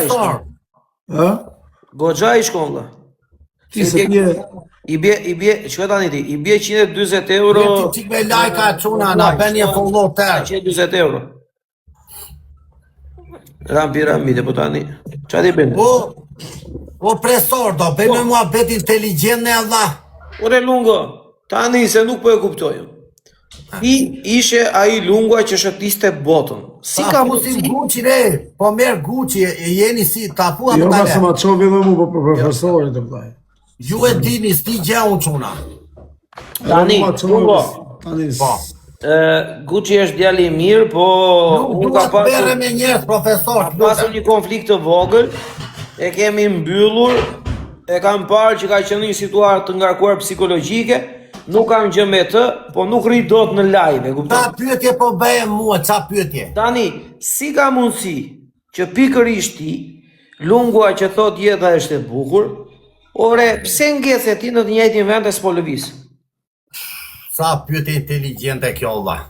i shkon. Goxha i shkon, valla. Ti se tje... I bje, që tani ti, i bje 120 euro... Ti qik me lajka quna, na ben një follow tërë. 120 euro. Ram piramide, po tani, qa ti bëndë? O presor, do bëjmë mua bet inteligent në Allah. Ore lungo, tani se nuk po e kuptojmë. Ishe aji lungua që shëtiste botën. Si ka fusim Gucci re, po merë Gucci, jeni si, ta fu atë Jo, tale. ma se ma qovi dhe mu, po profesorit të vdaj. Ju e dini, sti gjë unë quna. Tani, lungo. Gucci është djali i mirë, po... Nuk duhet bere me njerës, profesor. Pasur një konflikt të vogël, e kemi mbyllur, e kam parë që ka qenë një situatë të ngarkuar psikologjike, nuk kam gjë me të, po nuk rri dot në live, e kupton? Ta pyetje po bëje mua, qa pyetje? Tani, si ka mundësi që pikërisht ti, lungua që thot jeta është e bukur, ore, pse ngese ti në të njëjtin vend e s'po lëviz? Sa pyetje inteligente kjo, Allah.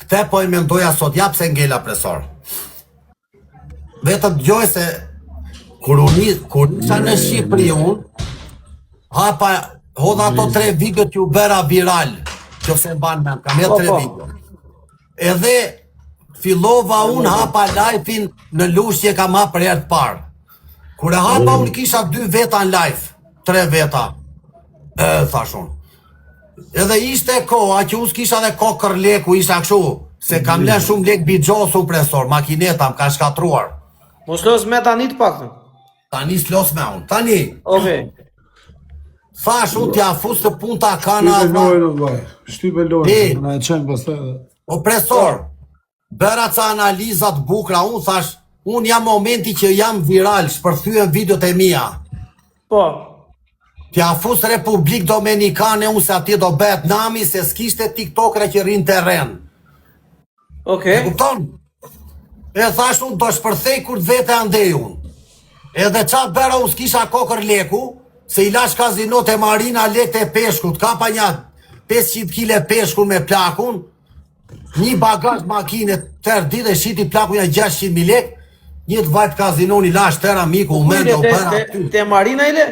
Këte po i mendoja sot, ja pse ngela presor. Vetëm gjoj se kur isha në Shqipëri unë, hapa hodha ato 3 video t'ju bera viral, që se mban men, kam e 3 video. Edhe fillova unë hapa live-in në Lushje kam hapër herë të parë. Kur e hapa unë kisha 2 veta në live, 3 veta, thash unë. Edhe ishte koha që unë s'kisha dhe kokër leku, isha këshu, se kam len shumë lek bigjosu presor, makineta më ka shkatruar. Mos los me tani të paktën. Tani s'los me unë, tani. Okej. Thash unë t'ja fus të punta kana... Shtype lojnë, në e qenë pas të edhe. O presor, bëra ca analizat bukra, unë thash, unë jam momenti që jam viral, shpërthyën videot e mia. Po. T'ja fus Republik Dominikane, unë se ati do bet nami, se s'kishte tiktokre që rinë teren. Okej. E kupton? E thash unë do shpërthej kur vete andej unë. Edhe qa bëra unë s'kisha kokër leku, se i lash kazinot e Marina lek të peshkut, ka pa një 500 kg peshkun me plakun, një bagaj makine tërë dit e shiti plakun një 600.000 lek, një të vajt kazinon i lash tëra miku, u mende u bëra aty. Te Marina i le?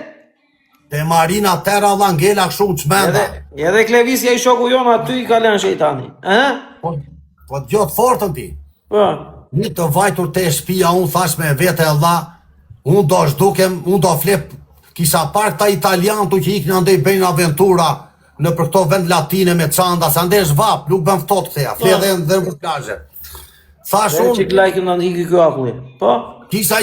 Te Marina tëra Allah ngela këshu në qmenda. Edhe Klevisja i shoku jonë aty i kalen shejtani. Po të gjotë fortën ti. Një të vajtur të shpia, unë thash me vete Allah, unë do shdukem, unë do flep, kisha parë ta italiantu që ikë në ndej bëjnë aventura në për këto vend latine me çanda, sa ndesh vap, nuk bën ftot këtheja, fle dhe në për plazhe. Thash unë... Që klajkë në ndihki kjo akulli, po? Kisha,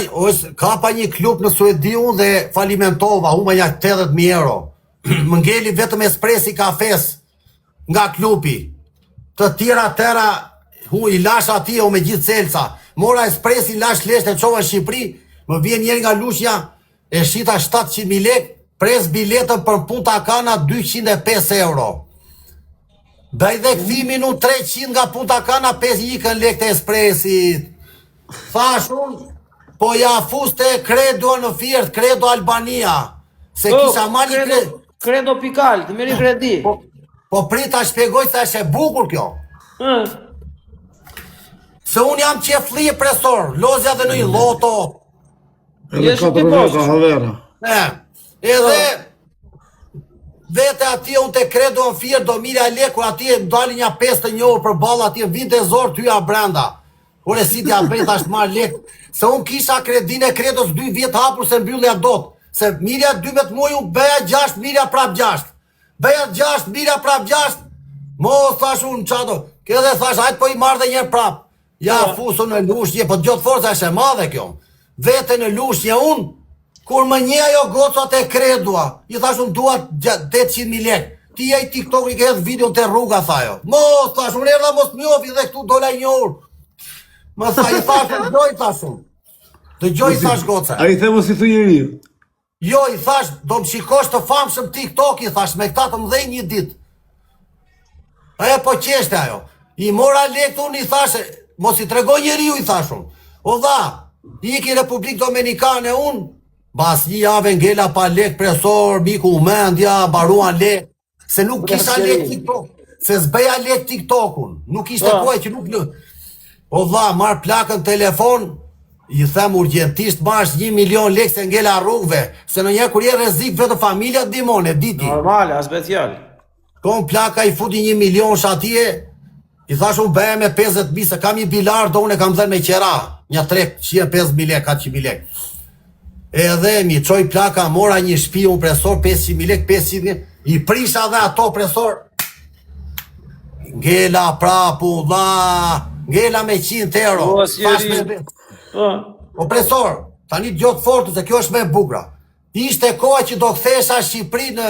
ka pa një klub në Suedi unë dhe falimentova, huma ja 80.000 euro. Më ngeli vetëm espresi kafes nga klubi. Të tjera tëra, i lash ati o me gjithë celca. Mora espresi, lash lesht e qova në Shqipëri, më vjen njerë nga Lushja, e shita 700.000 lek, pres biletën për Punta Cana 205 euro. Bej dhe këthimi në 300 nga Punta Cana 5 ikën lek të espresit. Thash unë, po ja fuste kredo në Fiert, kredo Albania. Se kisha mali kredo. Kredo pikal, të meri kredi. Po prita shpjegoj se është e bukur kjo. Se unë jam qefli presor, lozja dhe në i loto. Edhe 4 veta havera. Edhe vete ati unë të kredo në Fiert, do mirja leku, ati e mdali një 5 të njohë për balla, ati e vinte zorë tyja brenda. Ure si t'ja bëjt ashtë marrë lek. Se unë kisha kredin e kredos 2 vjetë hapur se mbyllja dot. Se mirja 12 muaj unë beja 6, mirja prap 6. Beja 6, mirja prap 6. Mos thash unë qato. Këdhe thash, hajtë po i marrë dhe njerë prap. Ja fusu në Lushje, po gjotë forca është e madhe kjo. Vete në Lushje unë, kur më një ajo gocat e kredua, i thash unë duat 800.000 lek. Ti e i TikTok i ke edhe video të rruga, thajo. Mos thash, unë erda mos mjofi dhe këtu dola i njërë. Më tha, i thash, dëgjoj thash unë. Dëgjoj thash goca. A i themo si thu njëri? Jo, i thash, do më shikosh të famshëm TikTok, i thash, me këta të mdhej një dit. E po qeshte ajo. I mora lekë unë, i thash, mos i tregoj njeri ju, i thash unë. O dha, i ki Republik Dominikane unë, bas një jave ngela pa lek presor, miku u mendja, baruan lek, se nuk kisha lek TikTok, se zbeja lek TikTok unë, nuk ishte koj që nuk lë. O dha, marë plakën telefon, I them urgjentisht marrësh 1 milion lekë se ngela rrugëve, se në njerë kur je rrezik vetë familja dimon, e diti. Normale, as special. Kom plaka i futi 1 milion shatje, i thash unë bëhe me 50.000, se kam i bilardo, unë e kam dhenë me qera, një trek, 150.000 lekë, 400.000 lekë. Edhe mi qoj plaka, mora një shpi, unë presor, 500.000 lekë, 500.000, i prisha dhe ato presor, ngela prapu, ngela me 100 euro. O, sjeri. O presor, tani gjotë fortu se kjo është me bukra. Ishte koha që do kthesha Shqipëri në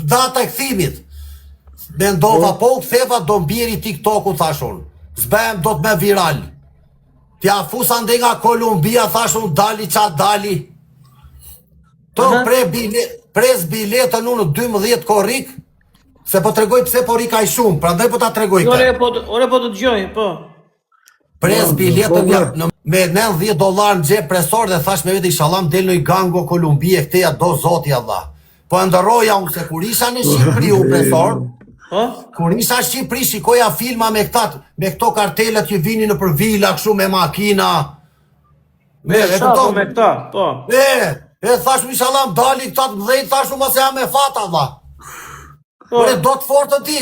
data e kthimit. Mendova po u ktheva do mbjeri TikTok-u thashun. Zbem do të me viral. Tja fusa ndi nga Kolumbia thashun dali qa dali. To pres biletën unë 12 korrik. Se po tregoj pse po rika i shumë, prandaj po ta tregoj këtë. Ore po të dëgjoj, po. Pres biletën me $90 në gjep presor dhe thash me vete inshallah del në i gango Kolumbie këteja do zoti Allah. Po ndërroja unë se kur isha në Shqipëri u presor, kur isha në Shqipëri shikoja filma me këto kartelet që vini në për vila kështu me makina. Me këta, po. E thash inshallah më dali këta të mdhejt, thash më se jam me fat Allah. Ore do të fort të ti.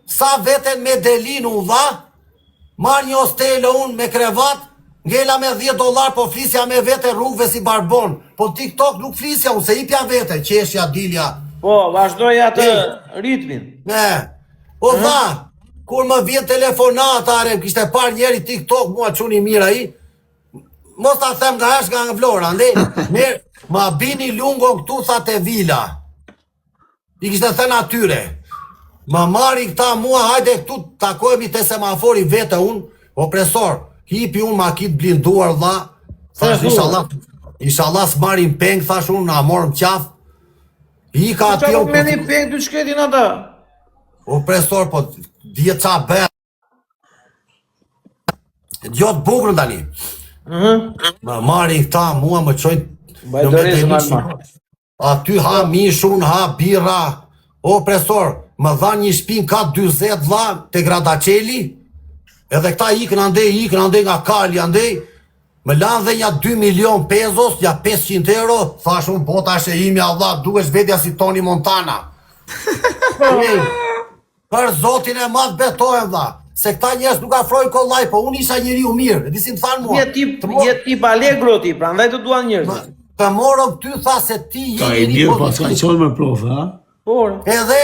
Sa veten me delin u dha, marr një ostele unë me krevat, ngela me $10 po flisja me vete rrugëve si barbon. Po TikTok nuk flisja unë, se ipja vete, qeshja, dilja. Po, vazhdoja të ritmin. O dha, kur më vjen telefonata, kishte par njeri TikTok, mua quni mira i, mos ta them nga është nga Vlora, ndej, ma bini lungon këtu, tha te vila. I kishte thënë atyre. Ma marri këta mua, hajde këtu takojemi te semafori vete unë, opresor, hipi unë ma kitë blinduar dha, thash inshallah s'marim peng, thash unë, na morëm qaf, i ka ati unë... me një peng të shketin ata? Opresor, po, dje qa bërë. Gjotë bukrën tani. Ma marri këta mua, më qojnë, aty ha mishun, ha bira, opresor, më dha një shpin ka 20 dha të Gradaceli, edhe këta ikën andej nga Kali andej, më lanë dhe një 2 milion pesos, një 500 euro, thash unë bota shë imi Allah, duke shvetja si Tony Montana. Për zotin e madh betohem dha, se këta njerëz nuk afrojnë kollaj, po unë isha njeri u mirë, e disim thanë mua. Je tip allegro ti, pra ndaj të duan njerëz. Të morëm ty tha se ti je njeri pozitiv. Ka i mirë pas ka qoj me profe, ha? Edhe,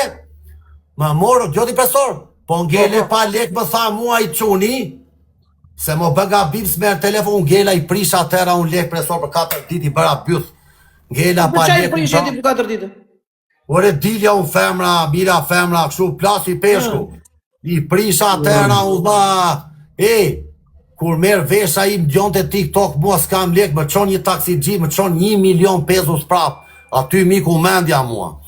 më morëm, gjoti pesor, po ngele pa lek më tha mua i quni, se më bëga bim s'merë telefon, ngela i prisha atëra unë lek presor për 4 dit i bëra byth. Ngela pa lek... Për qaj prishe ti për 4 ditë? Ore dilja unë femra, mira femra, kështu plasi peshku. I prisha atëra unë dha, kur merë vesha i më gjonte TikTok, mua s'kam lek, më qon një taksixhi, më qon 1 milion pesos prap, aty miku mendja mua.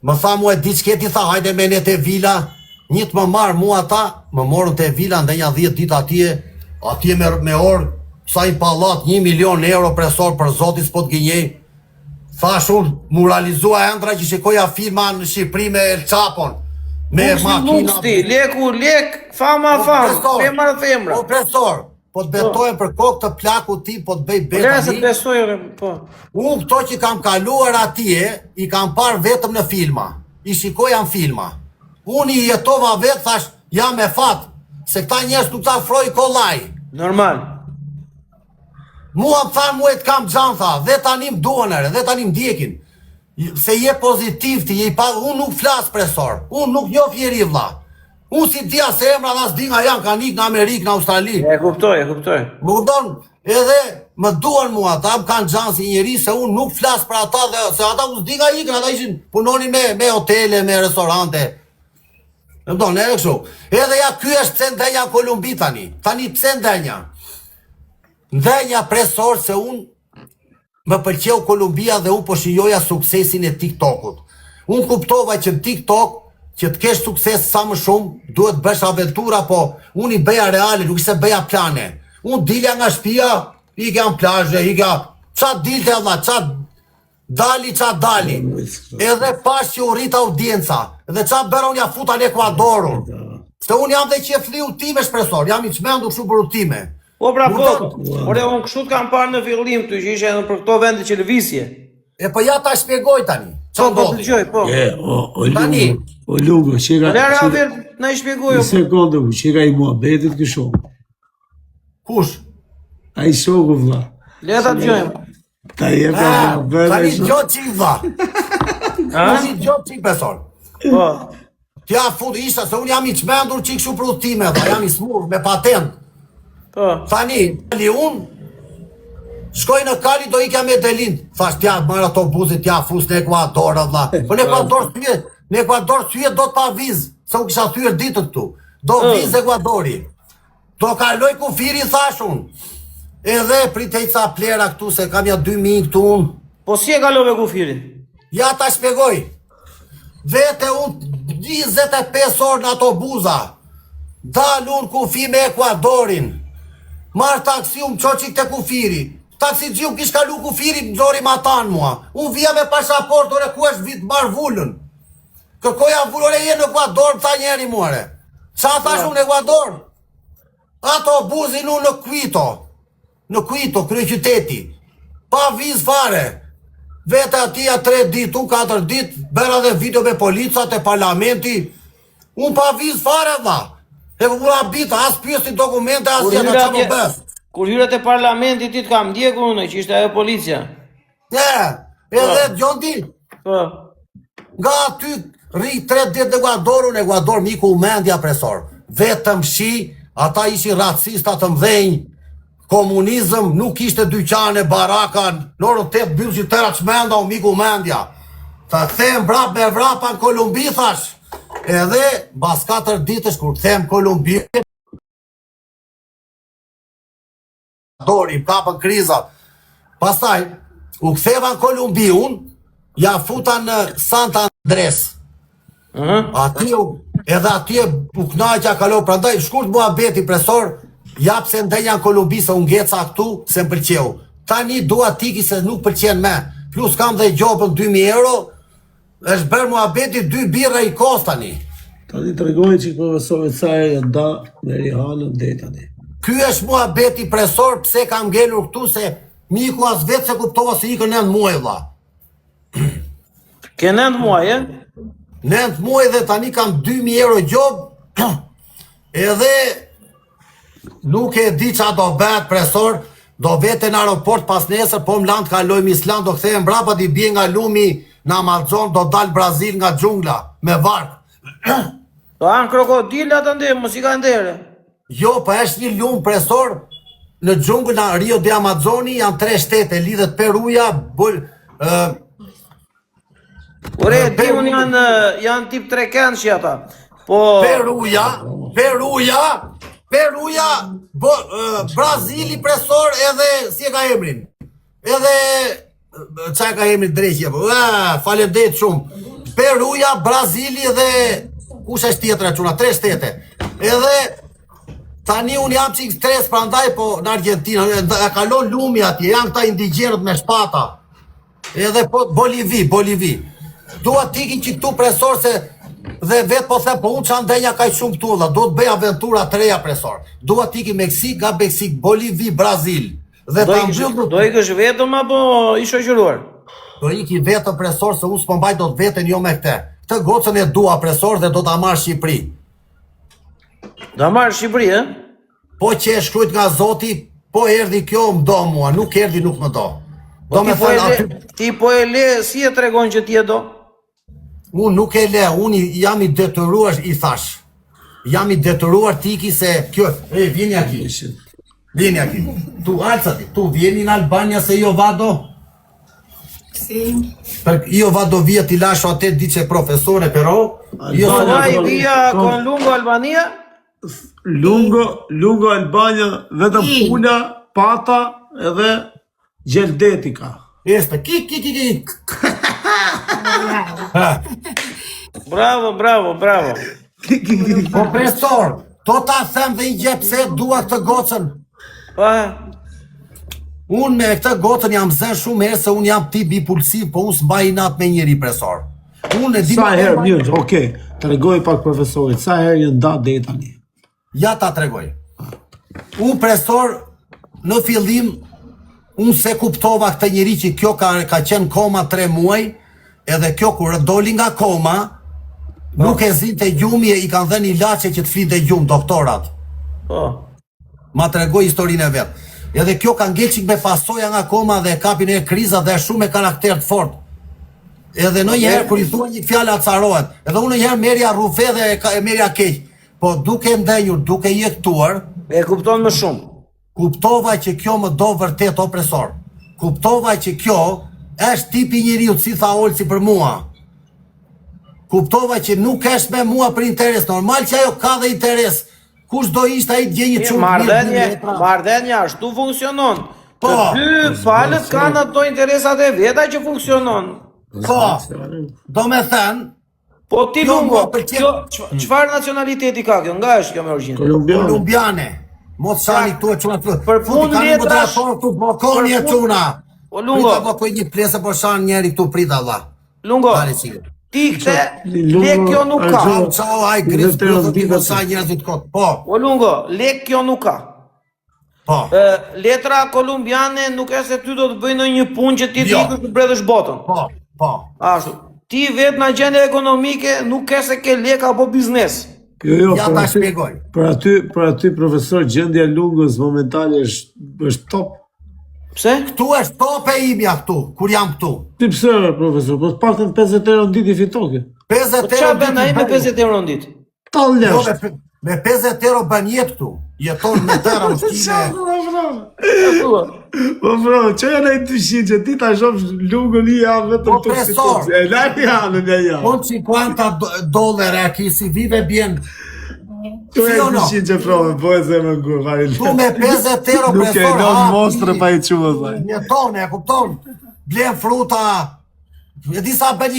Më tha mua e di qëti, tha hajde me ne te vila, një të më marë mua ta, më morën te vila, ndë një 10 dit atje me orë, sa i pallat 1 milion euro presor për zotis po të gjenjej. Thash unë, muralizua endra që shikoja filma në Shqipëri me El Chapon, me makina... Lek, fama, femra. O presor, po të betojnë për kokë të plaku ti, po të bëj beta një. Unë këto që kam kaluar atje, i kam par vetëm në filma, i shikoja në filma. Unë i jetova vetë, thash, jam e fatë, se këta njerëz nuk ta afroj kollaj. Normal. Mua më thanë, mua e të kam gjanë, tha, dhe tani më duanere, dhe tani më djekin. Se je pozitiv ti, unë nuk flasë presor, unë nuk njof jeri vla. Unë si dhja se emra dhe s'di nga janë, ka nik në Amerikë, në Australi. E kuptoj. Më kupton, edhe më duan mua, ta më kanë gjanë si njeri, se unë nuk flasë për ata, dhe se ata u s'di nga ikën, ata ishin punoni me hotele, me restorante. Më kupton, e kështu. Edhe ja, ky është pse ndenja Kolumbi tani pse ndenja. Ndenja presor se unë më pëlqeu Kolumbia dhe unë po shijoja suksesin e TikTokut. Unë kuptova që në TikTok, që të kesh sukses sa më shumë, duhet bësh aventura, po unë i bëja reale, nuk se bëja plane. Unë dilja nga shtëpia, i ka në plazhe, qa dilte Allah, qa dali. Edhe pas që u rrit audienca, edhe qa bëra unë ja futa në Ekuadorun. Se unë jam dhe qefli utime shpresor, jam i qmendu kështu për utime. Po pra po, ore unë kështu të kam parë në fillim të që ishe edhe për këto vende që lëvizje. E po ja ta shpjegoj tani. Po, po të gjoj, po. O Lugo, qeka... Lera ver, na i shpjegoj. Një sekundë, qeka i muhabetit kë shumë. Kush? A i shoku, vla. Leta të gjojmë. Ta jepa muhabet... Tani gjotë qik, vla. Tani gjotë qik, besor. Po. Tja fut isha, se unë jam i qmendur qik shu produktime, dhe jam i smur, me patent. Po. Tani, unë, shkoj në Kali do ikja me Delin. Thash tja marrë ato buzit, tja fus në Ekuador, vla. Po në Ekuador thyet do të pa viz, se u kisha thyër ditët këtu. Do viz Ekuadori. Do kaloj kufiri, thash unë. Edhe pritej ca plera këtu, se kam ja 2000 këtu unë. Po si e kalove kufirin? Ja ta shpjegoj. Vete unë 25 orë në ato buza. Dal unë kufi me Ekuadorin. Marë taksi unë qoqik të kufiri. Taksi gjiu kish kalu kufiri më zori matan mua. Unë vija me pasaport, ore ku është vit marë vullën. Kërkoja vullore je në Ekuador, më tha njeri muare. Qa thash unë Ekuador? Ato buzin unë në Quito. Në Quito, krye qyteti. Pa viz fare. Vete atia 3 dit, unë 4 dit, bera dhe video me policat e parlamenti. Unë pa viz fare, dha. E ku abita, as pjesi dokumente, as jena që më bes. Kur hyret e parlamentit ti të kam ndjeku unë, që ishte ajo policia. Edhe Gjondi, Po. nga aty ri 3 dit në Ekuador, unë Ekuador miku u mendja presor. Vetëm shi, ata ishi racista të mdhenj, komunizëm, nuk ishte dyqane, baraka, në orën 8 byllë qytera qmenda, u miku u mendja. Ta them brap me vrapa në Kolumbi, thash. Edhe, bas 4 ditësh, kur them Kolumbi, Dori, kapën kriza. Pastaj, u ktheva në Kolumbi unë, ja futa në Santa Andres. Edhe atje u knaqja kalo, prandaj shkurt mua beti presor, jap se ndenja në Kolumbi se unë ngeca këtu, se më përqeu. Tani dua tiki se nuk përqen me, plus kam dhe gjopën 2000 euro, është bërë mua beti 2 birra i kostani. Tani të regojnë që profesorët sajë e da me Rihanën dhe tani. Ky është mua beti presor, pse kam ngelur këtu, se miku as vetë se kuptova se ikën 9 muaj, vlla. Ke 9 muaj, e? 9 muaj dhe tani kam 2000 euro gjob, edhe nuk e di qa do bet presor, do vete në aeroport pas nesër, po më land kaloj Island, do kthehem brapa di bie nga lumi në Amazon, do dal Brazil nga xhungla, me vark. Do anë krokodil atë ndë, mos i ka ndere. Jo, pa është një lumë presor, në xhungël në Rio de Amazoni, janë 3 shtete, lidhet Peruja, Ore, di unë janë tip 3 kënë që ata. Po... Peruja, Brazili presor edhe, si e ka emrin, edhe, qa e ka emrin drejqje, falemderit shumë, Peruja, Brazili dhe, kush është tjetër e quna, 3 shtete, edhe, tani unë jam qik stres prandaj, po në Argentina, e kalon lumi atje, janë këta indigjerët me shpata, edhe po Bolivi, dua tikin që këtu presor se, dhe vetë po them, po unë që andenja kaj shumë këtu, dhe do të bëj aventura të reja presor. Dua tiki Meksik, nga Meksik, Bolivi, Brazil. Dhe do ikësh vetëm apo i shoqëruar? Do iki vetëm presor, se unë s'po mbaj do të veten jo me këte. Këtë gocën e dua presor dhe do ta marrë Shqipëri. Do marrë Shqipëri, e? Po që e shkrujt nga Zoti, po erdi kjo më do mua, nuk erdi nuk më do. Ti po e le, si e tregon që ti e do? Unë nuk e le, unë jam i detyruar, i thash. Jam i detyruar tiki se kjo, vjeni aki. Vjeni aki. Tu alcati, tu vjeni në Albania se jo vado? Si? Io vado via, ti lascio a te, dice professore, però... Io vai via con lungo Albania? Lungo Albania, vetëm puna, pata edhe gjeldetika. Este, ki. Bravo. Profesor, to ta them dhe i gjep se dua këtë gocën. Pa? Unë me këtë gocën jam zën shumë herë se unë jam tip impulsiv, po unë s'mbaj inat me njëri presor. Unë e di sa herë mirë, okay. Tregoj pak profesorit, sa herë janë da deri tani. Ja ta tregoj. Unë presor në fillim, unë se kuptova këtë njeri që kjo ka qenë koma 3 muaj, edhe kjo kur doli nga koma, nuk e zinte gjumi e i kanë dhënë ilaçe që të flinte gjumë, doktorat. Po. Ma tregoj historinë e vet. Edhe kjo ka ngel çik me pasoja nga koma dhe kapin e kriza dhe është shumë me karakter të fortë. Edhe ndonjëherë kur i thua një fjalë acarohet. Edhe unë njëherë merja rrufe dhe e merja keq. Po duke ndenjur, duke jetotuar, E kupton më shumë. kuptova që kjo më do vërtet opresor. Kuptova që kjo është tipi njeriu si tha Olsi për mua. Kuptova që nuk është me mua për interes. Normal që ajo ka dhe interes. Kush do ishte ai të gjej një çumë. Marrëdhënia ashtu funksionon. Po. Të dy palët kanë ato interesat e veta që funksionon. Po, do me thënë, Po ti Jo, Lungo, mua pëlqen- kjo çfarë nacionaliteti ka kjo? Nga është kjo me origjinë? kolumbiane, mos shani këtu e quna të Për punë letrash- këtu balkoni e për punë- quna. O Lungo, Prita po një plesë po shan njeri këtu prita valla. Lungo, Dale sigurt. ti këtë Lungo, lek kjo nuk ka. Argjo- Ciao, ai gris Vetë plesë ti rëndita po sa njerëzit kot. Po, O Lungo, lek kjo nuk ka. po. Letra kolumbiane nuk është se ty do të bëjnë një punë që ti Jo. ikësh të mbledhësh botën. Po. Ashtu. Ti vetë në gjendje ekonomike nuk ke se ke lek apo biznes. Jo, Ja ta shpjegoj. për aty profesor gjendja e Lungës momentale është top. Pse? Këtu është tope imja këtu, kur jam këtu. Ti pse profesor? Po paktën 50 euro në ditë i fitoke. 50 Po çfarë bën ai me 50 euro në ditë? Tall Jo, lësht. me 50 euro bën jetë këtu. Jeton me tëra ushqime. Po bro, që janë ai 200 që ti ta shoh Lungën i ja vetëm Po, profesor. E lani janën e ja. Con 50 dollari aqui si vive bien. Tu e Sì o no? 200 që provë, po e zemë në gurë, vaj. Tu me 50 euro Nuk e profesor. lën mostre pa i quë, vaj. Jeton, e kupton? Blen fruta. E di sa bën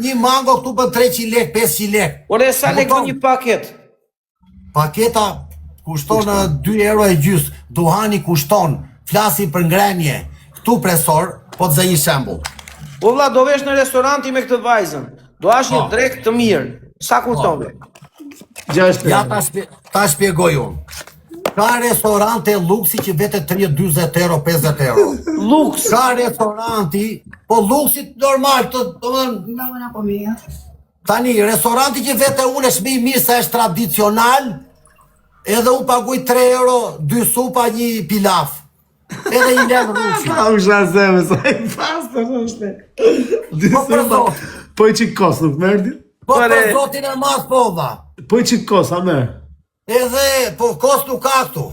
një mango këtu bën 300 lek, 500 lek. Ore sa lek bën një paket? Paketa kushton 2 euro e gjys. Duhani kushton. Flasim për ngrenje. Këtu presor, po të zë një shembull. Po vlla do vesh në restoranti me këtë vajzën. Do hash një Po. drek të mirë. Sa kushton? 6 Ja euro. ta shpjegoj unë. Ka restorante luksi që vete 30-40 euro, 50 euro. Luks. Ka restoranti, po luksit normal, Una buena comida. tani, restoranti që vete unë është më i mirë se është tradicional, edhe unë paguj 3 euro, 2 supa, një pilaf. Edhe i lek rushi. Ka u shazeme, sa i pastë është. Po për zot. Po i qik kos, nuk merdi? Po Pare- për zotin e mas po dha. Po i qik kos, a merë? Edhe, po kos nuk ka këtu.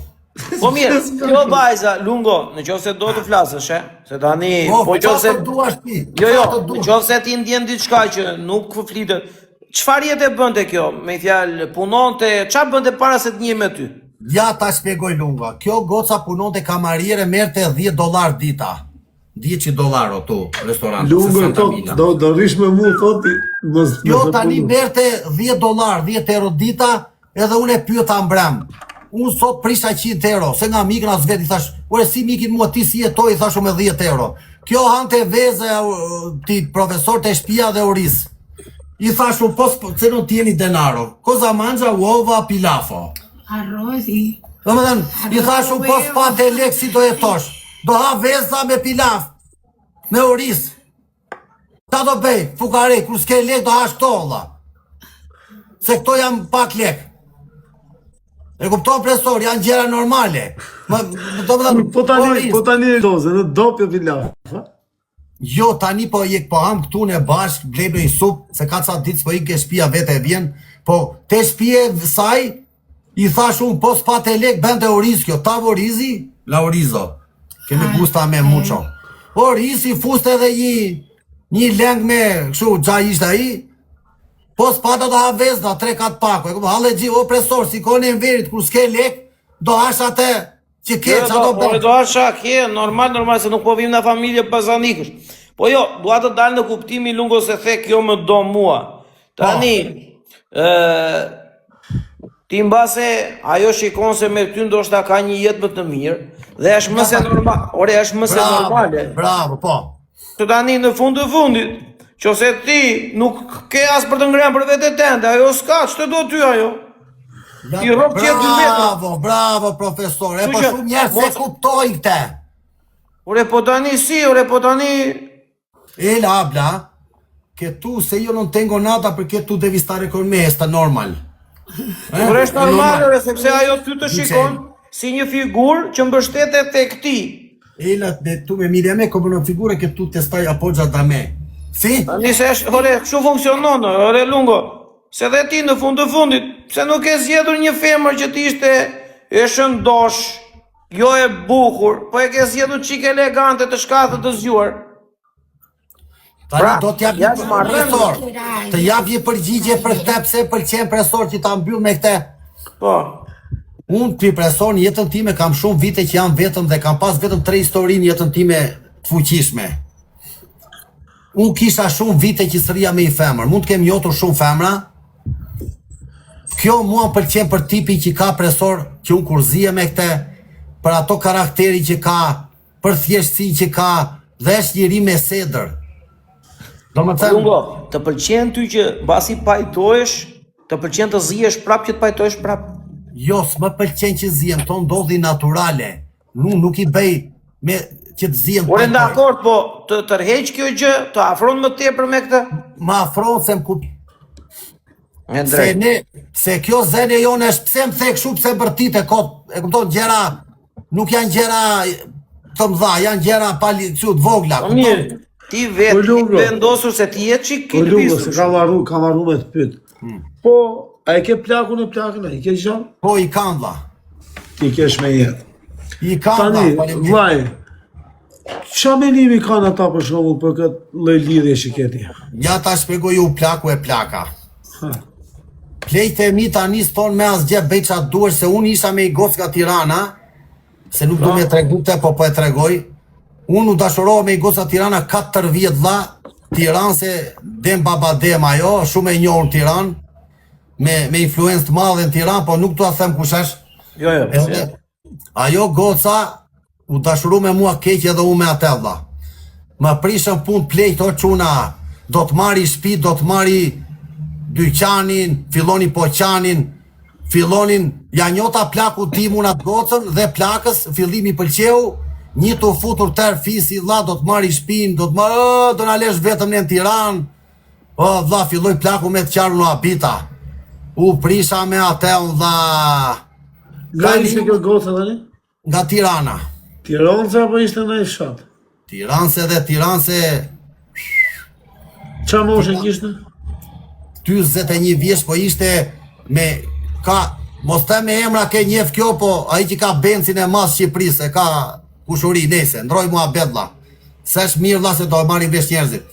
Po mirë, kjo vajza, Lungo, në qoftë se do të flasësh, se tani, po qa qoftë se të duash ti? Jo, qa të në duash? qoftë se ti ndjen diçka që nuk flitet. Çfarë jetë bënte kjo? Me fjalë, punonte, çfarë bënte para se të njeh me ty? Ja ta shpjegoj Lunga. Kjo goca punonte kamariere, merrte $10 dita. $10 tu, restorant. Lungë, 60 to, mila. do rish me mu, thoti, mos Jo, mos e tani punu. merrte $10, 10 euro dita, edhe unë e pyeta mbrëm. Unë sot prisha 100 euro, se nga mikën as vet i thash, ore si mikin mua ti si jetoj, i thash me 10 euro. Kjo hante veze ti profesor të shtëpia dhe oris. I thash po se non tieni denaro. Cosa mangia uova pilafo. Arroz y Domethënë, i thash po s'pa të lek si do jetosh. Do ha veza me pilaf, me oris. Ta do bëj, fukare, kur s'ke lek do hash këto olla. Se këto jam pak lek. E kupton profesor, janë gjëra normale. Domethënë, Po tani doze, në dopjo pilaf. jo tani po po ham këtu në bashk, blejbe i sup, se ka ca ditë po i ke shtëpia vete e vjen, po te shtëpie saj i thash unë po s'pa te lek bente oriz kjo, tavo orizi, la orizo. Che me gusta a me mucho. Orizi fuste edhe një leng me kështu gja ishte ai. Po s'pa do ha vezda 3-4 pako. E ku halle gji o presor, si kone në verit kur s'ke lek, do hash atë që ke qa do Po do hasha ke, normal se nuk po vim në familje bazanikësh. Po jo, dua të dalë në kuptimin Lungo se the kjo më do mua. Tani, ti mbase ajo shikon se me ty ndoshta ka një jetë më të mirë dhe është më se normal, ore është më se normale. Bravo, po. Të tani në fund të fundit, qose ti nuk ke as për të ngrënë për vete tende, ajo s'ka, ç'të do ty ajo? I rrop që 2 metra. Bravo, profesor. E po Që- shumë njerëz se mos- kuptojnë këtë. Ore po tani si, ore po tani... Ela habla que tú, se yo no tengo nada, porque tú debes estar con me, está normal. Ore është normal, ore, sepse ajo ty të shikon si një figurë që mbështetet tek ti. Ela, tú me mira a mí como una figura que tú te estás apoyando a mí. ¿Sí? Tani se është, ore, kështu funksionon, ore Lungo. Se dhe ti në fund të fundit, pse nuk e zgjedhur një femër që t'ishte e shëndosh, jo e bukur, po e ke zgjedhur çik elegante të shkathët të zgjuar. Tani do t'jap një jashtë marrën, profesor. Të jap një përgjigje për këtë pse pëlqen profesor që ta mbyll me këtë. Po. Unë për profesor në jetën time kam shumë vite që jam vetëm dhe kam pas vetëm 3 histori në jetën time të fuqishme. Unë kisha shumë vite që sërria me i femër. Mund të kem njohur shumë femra. Kjo mua pëlqen për tipi që ka profesor, që unë kur zije me këtë, për ato karakteri që ka, për thjeshtësi që ka, dhe është njëri me sedër. Do më thënë, Lungo, të pëlqen ty që mbasi pajtohesh, të pëlqen të zihesh prap që të pajtohesh prap. jo, s'më pëlqen që zijem, to ndodhi naturale. Nuk i bëj me që të zijem. Ore dakord, po të tërheq kjo gjë, të afron më tepër me këtë. Ma afron se më kupton. E Se drejt. se kjo zënë jonë është pse më the kështu pse bërtit e kot, e kupton gjëra, nuk janë gjëra të mëdha, janë gjëra kështu të vogla. Po mirë, ti vetë Lungo. ke vendosur se ti je çik Po Lungo, se kilvisur. kam varru me të pyet. Po, a e ke plakun e plakën, a i ke gjallë? Po i kanë vlla. Ti kesh me jetë. I kanë Tani, vlla. faleminderit. vlaj, qa menimi kanë ata për shembull për këtë lloj lidhje që ke ti? Ja ta shpjegoj ju plaku e plaka. Ha. Plejtë e mi tani s'ton me asgjë bëj çfarë duhesh se unë isha me i gocë nga Tirana, se nuk du me tregu te, po e tregoj. Unë u dashurova me i gocë nga Tirana 4 vjet vlla, Tiranë se dem baba dem ajo, shumë e njohur në Tiranë, me influencë të madhe në Tiranë, po nuk dua them kush është. Jo, jo. Edhe ajo goca u dashuru me mua keq edhe unë me atë vlla. Më prishën punë plejt o çuna, do të marri shtëpi, do të marri dyqanin, fillonin poqanin, fillonin ja njota plaku tim unë atë gocën dhe plakës fillimi pëlqeu, një të futur tër fisi vlla do të marri shtëpinë, do të marrë, do na lesh vetëm në Tiranë. O vlla filloi plaku me të qarë në habita. U prisha me atë vlla. Nga ishte kjo goca tani? Nga Tirana. Tiranca apo ishte në një fshat? Tiranse dhe Tiranse Qa moshe kishte? 41 vjeç, po ishte me mos të me emra ke njef kjo, po ai që ka bencin e mas Shqipërisë, e ka kushuri nese, ndroj mua bedla. Se është mirë vlla se do e marrin vesh njerëzit.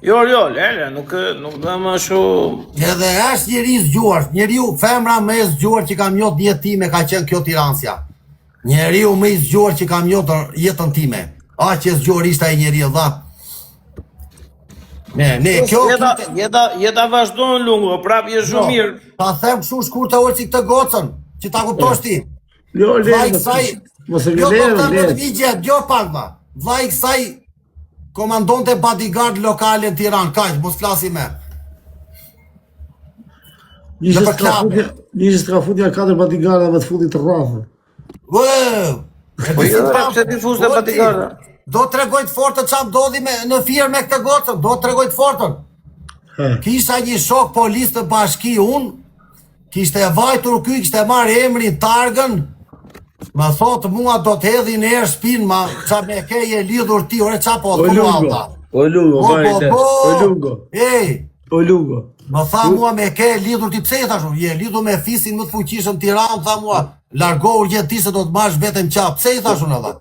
Jo, lele, nuk do më shumë... Edhe është njeri zgjuar, njeriu femra më e zgjuar që kam njohur në jetën time ka qenë kjo Tiransja. Njeriu më i zgjuar që kam njohur jetën time. Aq e zgjuar ishte ai njeriu vlla. Ne, kjo Jeta vazhdon Lungo, prap je shumë mirë. Ta them kështu shkurt e orë këtë gocën, që ta kuptosh ti. Jo, Vllai le, kësaj, mos e jo vlerë, do të le. them një gjë, jo pak vlla. Vllai kësaj komandonte bodyguard lokale në Tiranë, kaq, mos flasi më. Njështë ka futja 4 bodyguarda me të futi të rrafë. Po jo, pse ti fuzë bodyguarda? Do të tregoj të fortë çfarë ndodhi në firmë me këtë gocën, do të tregoj të fortën. Kisha një shok polis të bashki unë, kishte e vajtur ky, kishte marrë emrin Targën, më thotë mua do të hedhi në erë shpinë, ma qa me keje lidhur ti, ore qa po thua ata. O Lungo, vajte, o Lungo, Ej, o Lungo. më tha mua me ke lidhur ti, pse i thashu, je lidhur me fisin më të fuqishëm Tiranë, tha mua, largohu gjithë ti se do të marrësh vetëm qa, pse i thashun edhe?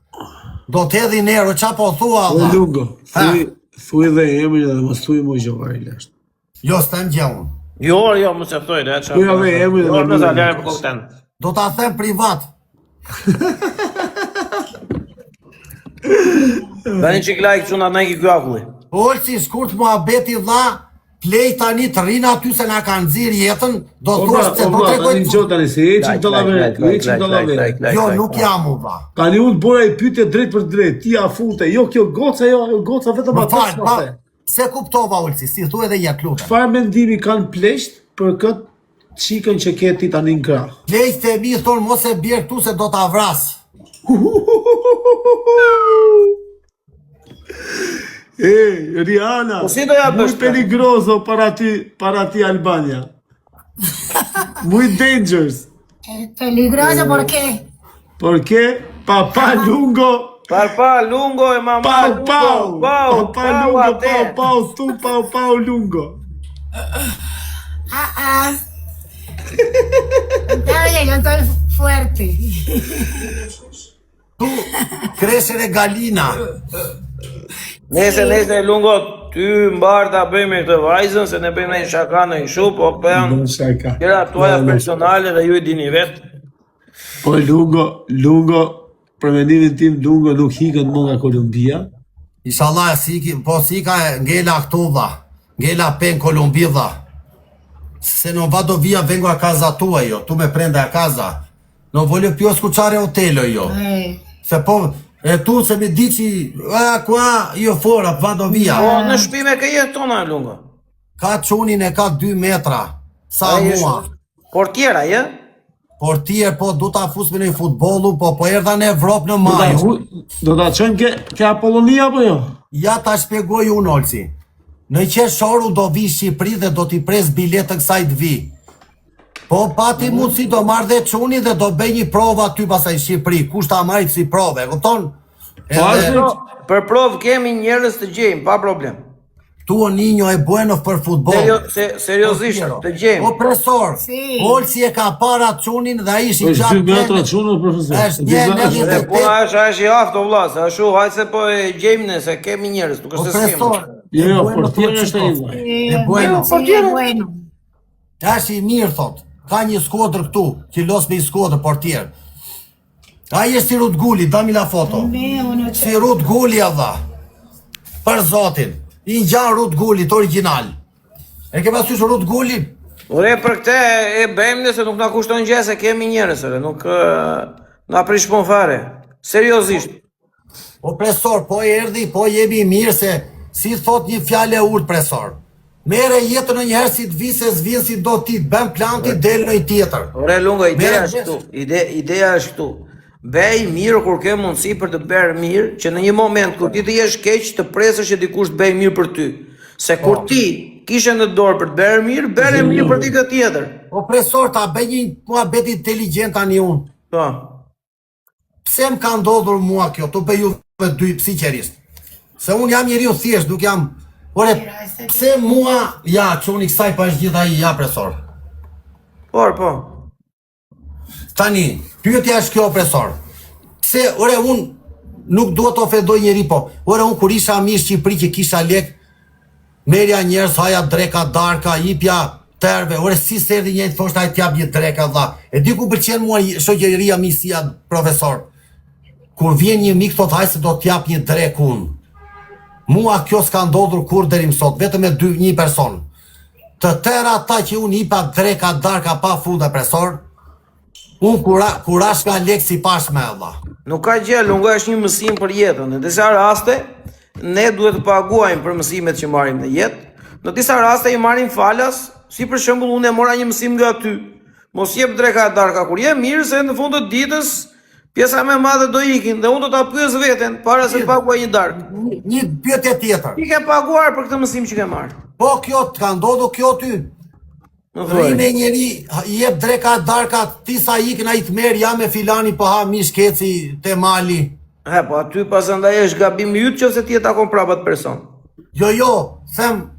Do të hedhi në erë, qa po thua O ata. Lungo, thuj dhe emrin dhe mos thuj mu gjovar i leshtë. Jo, s'tem gjë unë. Jo, më se ftoj, ne çfarë. Jo, ve, emrin dhe Jo, emrin. sa lere për kokten. Do ta them privat. Tani çik like çuna na iki gjakulli. Olsi, shkurt muhabeti vlla, plej tani të rinë aty se na kanë nxirr jetën, do thuash se do tani tregoj. gjo tani se heqim dollave, Jo, nuk jam u vlla. Tani unë bora i pyetje drejt për drejt, ti a fute, jo kjo goca, jo goca vetëm Më atë fal, shnote. se kuptova Olsi, si thuaj edhe ja lutem. Çfarë mendimi kanë pleqt për këtë Qikën që ke ti tani në krah. Lejtë e mi thonë mos e bjerë këtu se do t'a vras. Rihanna, Po si do ja muy bësh? peligroso para ti Albania. Muy dangerous. Peligroso, ¿por qué? Porque papá lungo, Papá lungo e mamá pau lungo. pau, Pau, papá pau, lungo, até. pau pau, tu pau pau lungo. Está bien, yo estoy fuerte. Tu kreshe dhe galina. Nese lungo, ty mbar ta bëjmë këtë vajzën se ne bëjmë një shaka në ishu, po janë Non shaka. gjëra tuaja personale dhe ju i dini vetë. Po lungo, për mendimin tim lungo nuk hikën më nga Kolumbia. Inshallah si ka ngela këtu dha. Ngela pen Kolumbi dha. Se non vado via vengo a casa tua io, tu me prende a casa. Non voglio più ascoltare hotel io. Se po e tu se mi dici qua io fuori vado Po via. në shtëpi me ke jetë tona lungo. Ka çunin e ka 2 metra. Sa Ai mua. është portiera, je? Portier po du ta fus me në futbollu, po erdha në Evropë në maj. Do ta çojmë ke Apollonia apo jo? Ja ta shpjegoj unë Olsi. Në qeshoru do vi Shqipëri dhe do t'i pres biletë kësaj të vi. Po pati mundësi do marrë dhe çuni dhe do bëj një provë aty pasaj Shqipëri. Kush ta marrit si provë, e kupton? Për provë kemi njerëz të gjejmë, pa problem. Tu o niño e bueno për futbol. Seriozisht, të gjejmë. O profesor, Si. Olsi e ka para çunin dhe ai ishi Është 2 metra çunë profesor. Është një E puna është i aftë o vlla, se ashtu hajse po e gjejmë ne se kemi njerëz, nuk është se s'kemi. profesor. Jo, portieri është ai vllai. E bueno. Sí, es bueno. Tash i mirë thot. Ka një skuadër këtu, që los me një skuadër portier. Ai është si Rut Guli, dami la foto. Si Rut Guli dha. Për zotin. I ngjan Rut Gulit original. E ke parasysh Rut Guli? Ore për këtë e bëjmë ne se nuk na kushton gjë se kemi njerëz, nuk na prish pun fare. Seriozisht. O profesor, po erdhi, po jemi mirë se si thot një fjalë e urt profesor. Mere jetën në njëherë si të vi se s'vjen si do ti, bëm planti, del në i tjetër. Ore lungo, ideja Merë është këtu. Ideja është këtu. Bëj mirë kur ke mundësi për të bërë mirë, që në një moment kur ti të jesh keq të presësh që dikush të bëj mirë për ty. Se kur ti kishe në dorë për të bërë mirë, bërë mirë për ti këtë tjetër. O profesor, ta bëj një muhabet inteligjent tani unë. Po. Pse më ka ndodhur mua kjo, të bëj juve dy sinqerisht. Se unë jam njeriu thjesht, nuk jam. Ore, pse mua, ja, çuni kësaj pa është gjitha i, ja profesor. Po. Tani, pyetja është kjo profesor. Pse, ore, unë nuk duhet të ofendoj njeri po. Ore, unë kur isha mi Shqipëri që kisha lek, merja njerës, haja dreka, darka, jipja terve. Ore, si se erdi njëjtë thoshtë hajtë jap një dreka, dha. E di ku pëlqen mua shoqëria misia, profesor. Kur vjen një mik thot hajtë se do t'jap një drek unë. Mua kjo s'ka ndodhur kur deri më sot, vetëm me një person. Të tëra ata që unë ipa dreka, darka, pa funda profesor, unë kurash nga lek si pash me Allah. Nuk ka gjë, lungo është një mësim për jetën. Në disa raste, ne duhet të paguajmë për mësimet që marrim në jetë. Në disa raste i marrim falas, si për shembull unë e mora një mësim nga ty. Mos jep dreka darka kur je mirë se në fund të ditës pjesa më e madhe do ikin dhe unë do ta pyes veten para se të paguaj një darkë. Një pyetje tjetër. Ti ke paguar për këtë mësim që ke marrë. Po kjo të ka ndodhur kjo ty. Më thuaj. Rime njeri, i jep dreka darka, ti sa ikin a i të merë, ja me filani po ha mish keci te mali. Po aty pas andaj është gabim yt që se ti e takon prapa atë person. Jo, them,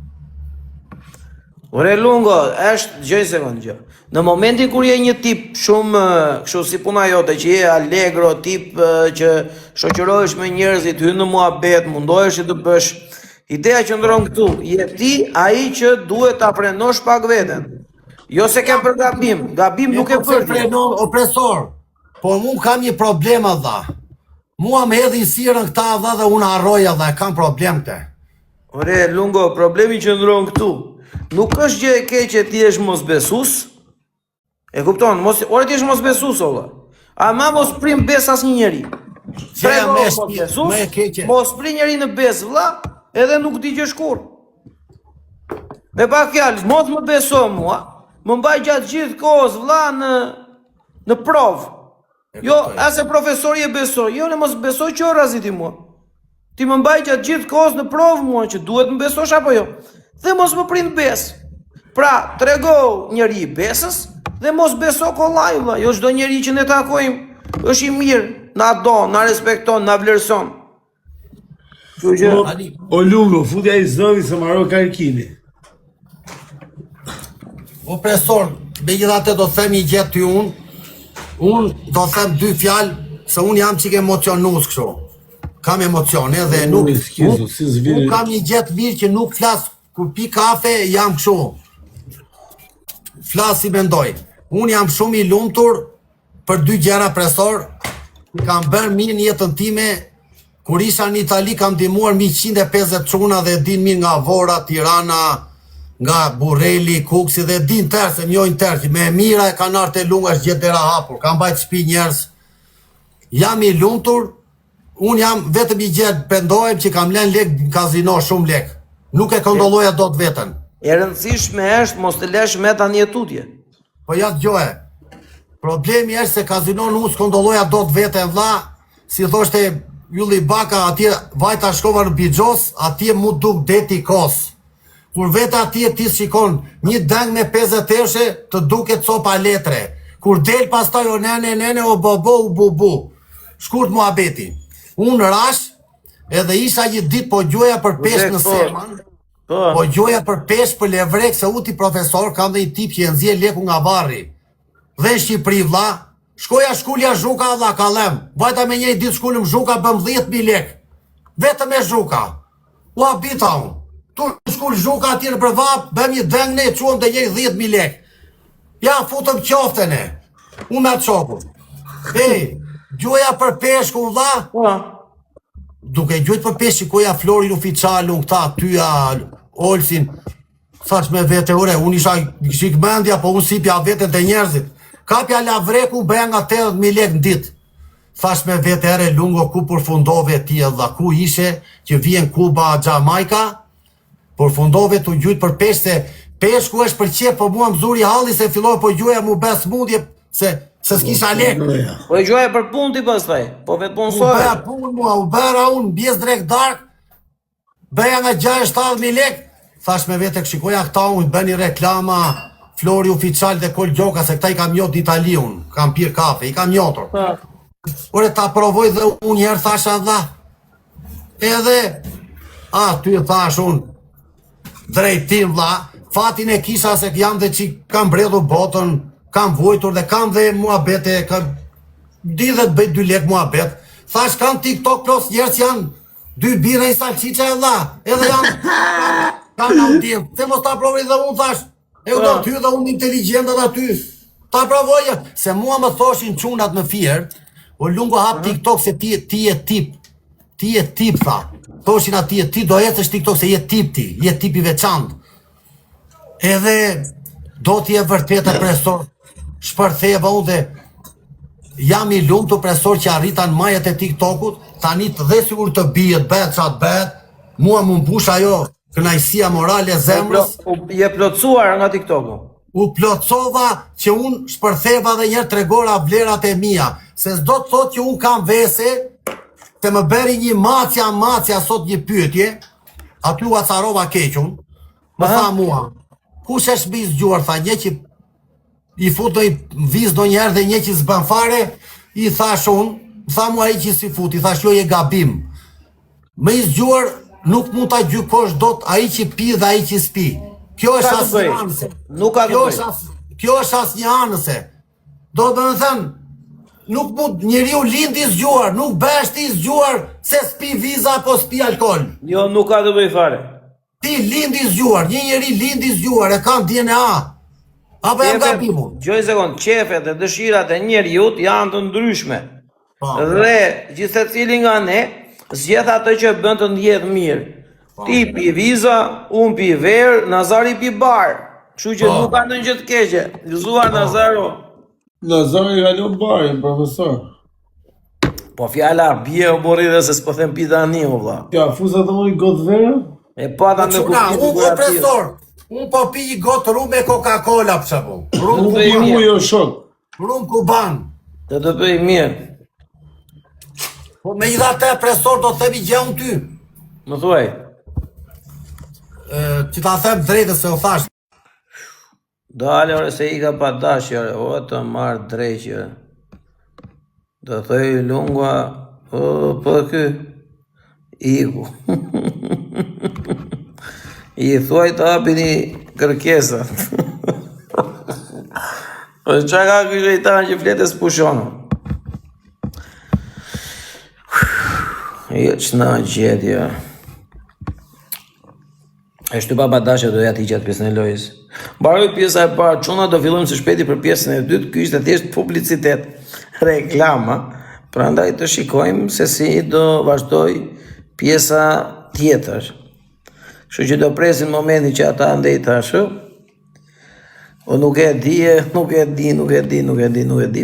Ore lungo, është gjëj sekond gjë. Në momentin kur je një tip shumë kështu si puna jote që je allegro, tip që shoqërohesh me njerëzit, hyn në muhabet, mundohesh të bësh, ideja që ndron këtu, je ti ai që duhet ta frenosh pak veten. Jo se ke për gabim, gabim nuk e për bërti. frenon opresor. Po mu kam një problem dha. Mua më hedhin sirën këta dha dhe unë harroja dhe kam problem te. Ore lungo, problemi që ndron këtu, nuk është gjë e keqe ti je mosbesues. E kupton, ore ti je mosbesues olla. Ama mos prim bes asnjë njeri. Që jam Prego, me mos shpirë, besues, me e keqe. Mos prim njeri në bes vlla, edhe nuk digjesh kurrë. Me pak fjalë, mos më beso mua, më mbaj gjatë gjithë kohës, vlla, në provë. Jo, ase profesori e besoj, jo, ne mos besoj që razi ti mua. Ti më mbaj gjatë gjithë kohës në provë mua, që duhet më besosh apo jo. Dhe mos më prind besë. Pra, trego njëri i besës, dhe mos beso kollaj, vlla. Jo çdo njeri që ne takojmë është i mirë, na do, na respekton, na vlerëson. Kështu që O Lungo, futja i zëvi se maro karkini. O profesor, me gjithatë do them një gjë ty unë do them dy fjalë, se unë jam çik emocionus kështu. Kam emocione dhe nuk unë kam një gjë të mirë që nuk flas kur pi kafe, jam kështu. Flas si mendoj. Unë jam shumë i lumtur për dy gjëra profesor. Kam bërë mirë në jetën time. Kur isha në Itali kam ndihmuar 150 çuna dhe din mirë nga Vora, Tirana, nga Burreli, Kuksi dhe din tërë se mjojnë tërë, me mira e kanë arte lunga është gjithë dera hapur, kam bajt shtëpi njerëz. Jam i lumtur, unë jam vetëm i gjithë pendohem që kam lënë lek në kazino shumë lek. Nuk e kontrolloja dot veten. e rëndësishme është mos të lesh meta në jetutje. Po ja dëgjoje. Problemi është se kazino nuk s'kontrolloja dot veten vlla, si thoshte Ylli Baka, atje vajta shkova në Bixhos, atje mu duk deti kos. Kur veta atje ti shikon një dang me 50 ershe, të duket copa letre. Kur del pastaj o nene, o bobo, u bubu. Shkurt muhabeti. Unë rash, edhe isha një ditë po gjoja për peshë në Seman. Po gjoja për peshë për levrek, se uti profesor, kam dhe i tip që e nxjerr leku nga varri. Dhe në Shqipëri vlla, shkoja shkulja zhuka vlla kallem. Vajta me një ditë shkulim zhuka bëm 10.000 lek. Vetëm me zhuka. U habita unë. Tu shkull zhuka atje në përvap, bëm një deng ne, quam të njëri 10.000 lek. Ja, futëm qoftën e. Unë me atë shokun. Gjoja për peshku vlla. Duke gjojt për peshë, shikoja Florin Uficialun, këta, tyja, Olsin. Thash me vete, ore, unë isha shikmendja, po unë sipja vete të njerëzit. Kapja lavreku, bëja nga 80.000 lek në ditë. Thash me vete, ere, Lungo, ku përfundove ti edhe, ku ishe, që vjen Kuba, Jamaica, përfundove të gjujt për peshë, se peshku është për qep, po mua më zuri halli, se filloj po gjoja mu bes mundje, se s'kisha lek. Po e gjoja për punë ti pastaj, po vetë U punësove. bëja punë mua, u bëra unë, bjes drek dark, bëja nga 67.000 lek, thash me vete këshikoja këta unë, bëni reklama, Flori Uficial dhe Kol Gjoka, se këta i kam njot d'Itali unë, kam pirë kafe, i kam njotur. Ore ta provoj dhe unë njerë thash dha, edhe, ty thash unë, drejtim vlla, fatin e kisha se jam dhe që kam bredhur botën, kam vojtur dhe kam dhe muhabete, di dhe të bëjt 2 lek muhabet, thash kam TikTok plus njerës janë 2 bire i salqiqa e dha, edhe janë, kam në udim, se mos ta provoj dhe unë thash, e u do ty dhe unë inteligentat aty, ta provoj, se mua më thoshin qunat më fjerë, o Lungo hap TikTok se ti e tip, tha, thoshin ati, ti do ecësh TikTok se je tip ti, je tip i veçantë. Edhe do t'i e vërtetë profesor, shpërtheva unë dhe jam i lumtur profesor që arritan majat e TikTokut, tani të dhe sigur të bëhet qatë bëhet, mua më mbush ajo kënaqësia morale e zemrës. Je plotësuar nga TikToku. U plotësova që unë shpërtheva dhe njerë tregora vlerat e mia, se s'do të thot që unë kam vese, të më beri një macja sot një pyetje, aty u acarova kequn, më tha mua, kush është mbi zgjuar, tha një që i fut do i viz do njerë dhe një që s'bën fare, i thash unë, tha mua i që si fut, i thash jo je gabim. Me i zgjuar nuk mund ta gjykosh dot ai që pi dhe ai që s'pi. Kjo është asnjë anëse. Nuk ka të bëjë. Kjo është asnjë anëse. Do të më thënë, nuk mund njeriu lindi zgjuar, nuk bëhesh ti zgjuar se s'pi viza apo s'pi alkool. Jo, nuk ka të bëjë fare. Ti lindi zgjuar, një njeri lindi zgjuar, e kanë DNA. Apo jam gabimun? Gjoj sekond, qefet e dëshirat e njeriut janë të ndryshme. Dhe gjithsecili nga ne zgjedh atë që bën të ndjetë mirë. Ti pi viza, unë pi verë, Nazari pi barë. Kështu që nuk ka ndonjë gjë të keqe. Gëzuar Nazaro. Nazari ka një barin, profesor. Po fjala bie o borri dhe se s'po them pi tani o vlla. Kja fusa të mëri gotë verë? E pata me Unë profesor, Unë po pi një gotë rum me Coca-Cola për shembull. Unë pi ujë o shok. Rum kuban. Të të bëj mirë. Po me i dha te presor do të themi gjë unë ty. Më thuaj. Që ta them drejtë se o thash. Dale ore se i ka pa dashje ore, o të marrë drejqë. Do thoj Lungua, o po ky, iku. I thuaj të hapi një kërkesa. O qa ka ky shejtan që fletë s'pushonë. Jo që na gjedja. E shtu pa dashja do ja t'i gjatë pjesën e lojës. Mbaroj pjesa e parë, çuna do fillojmë së shpejti për pjesën e dytë. Ky ishte thjesht publicitet, reklama. Prandaj të shikojmë se si do vazhdoj pjesa tjetër. Kështu që do presim momentin që ata ndej tash. O nuk e di,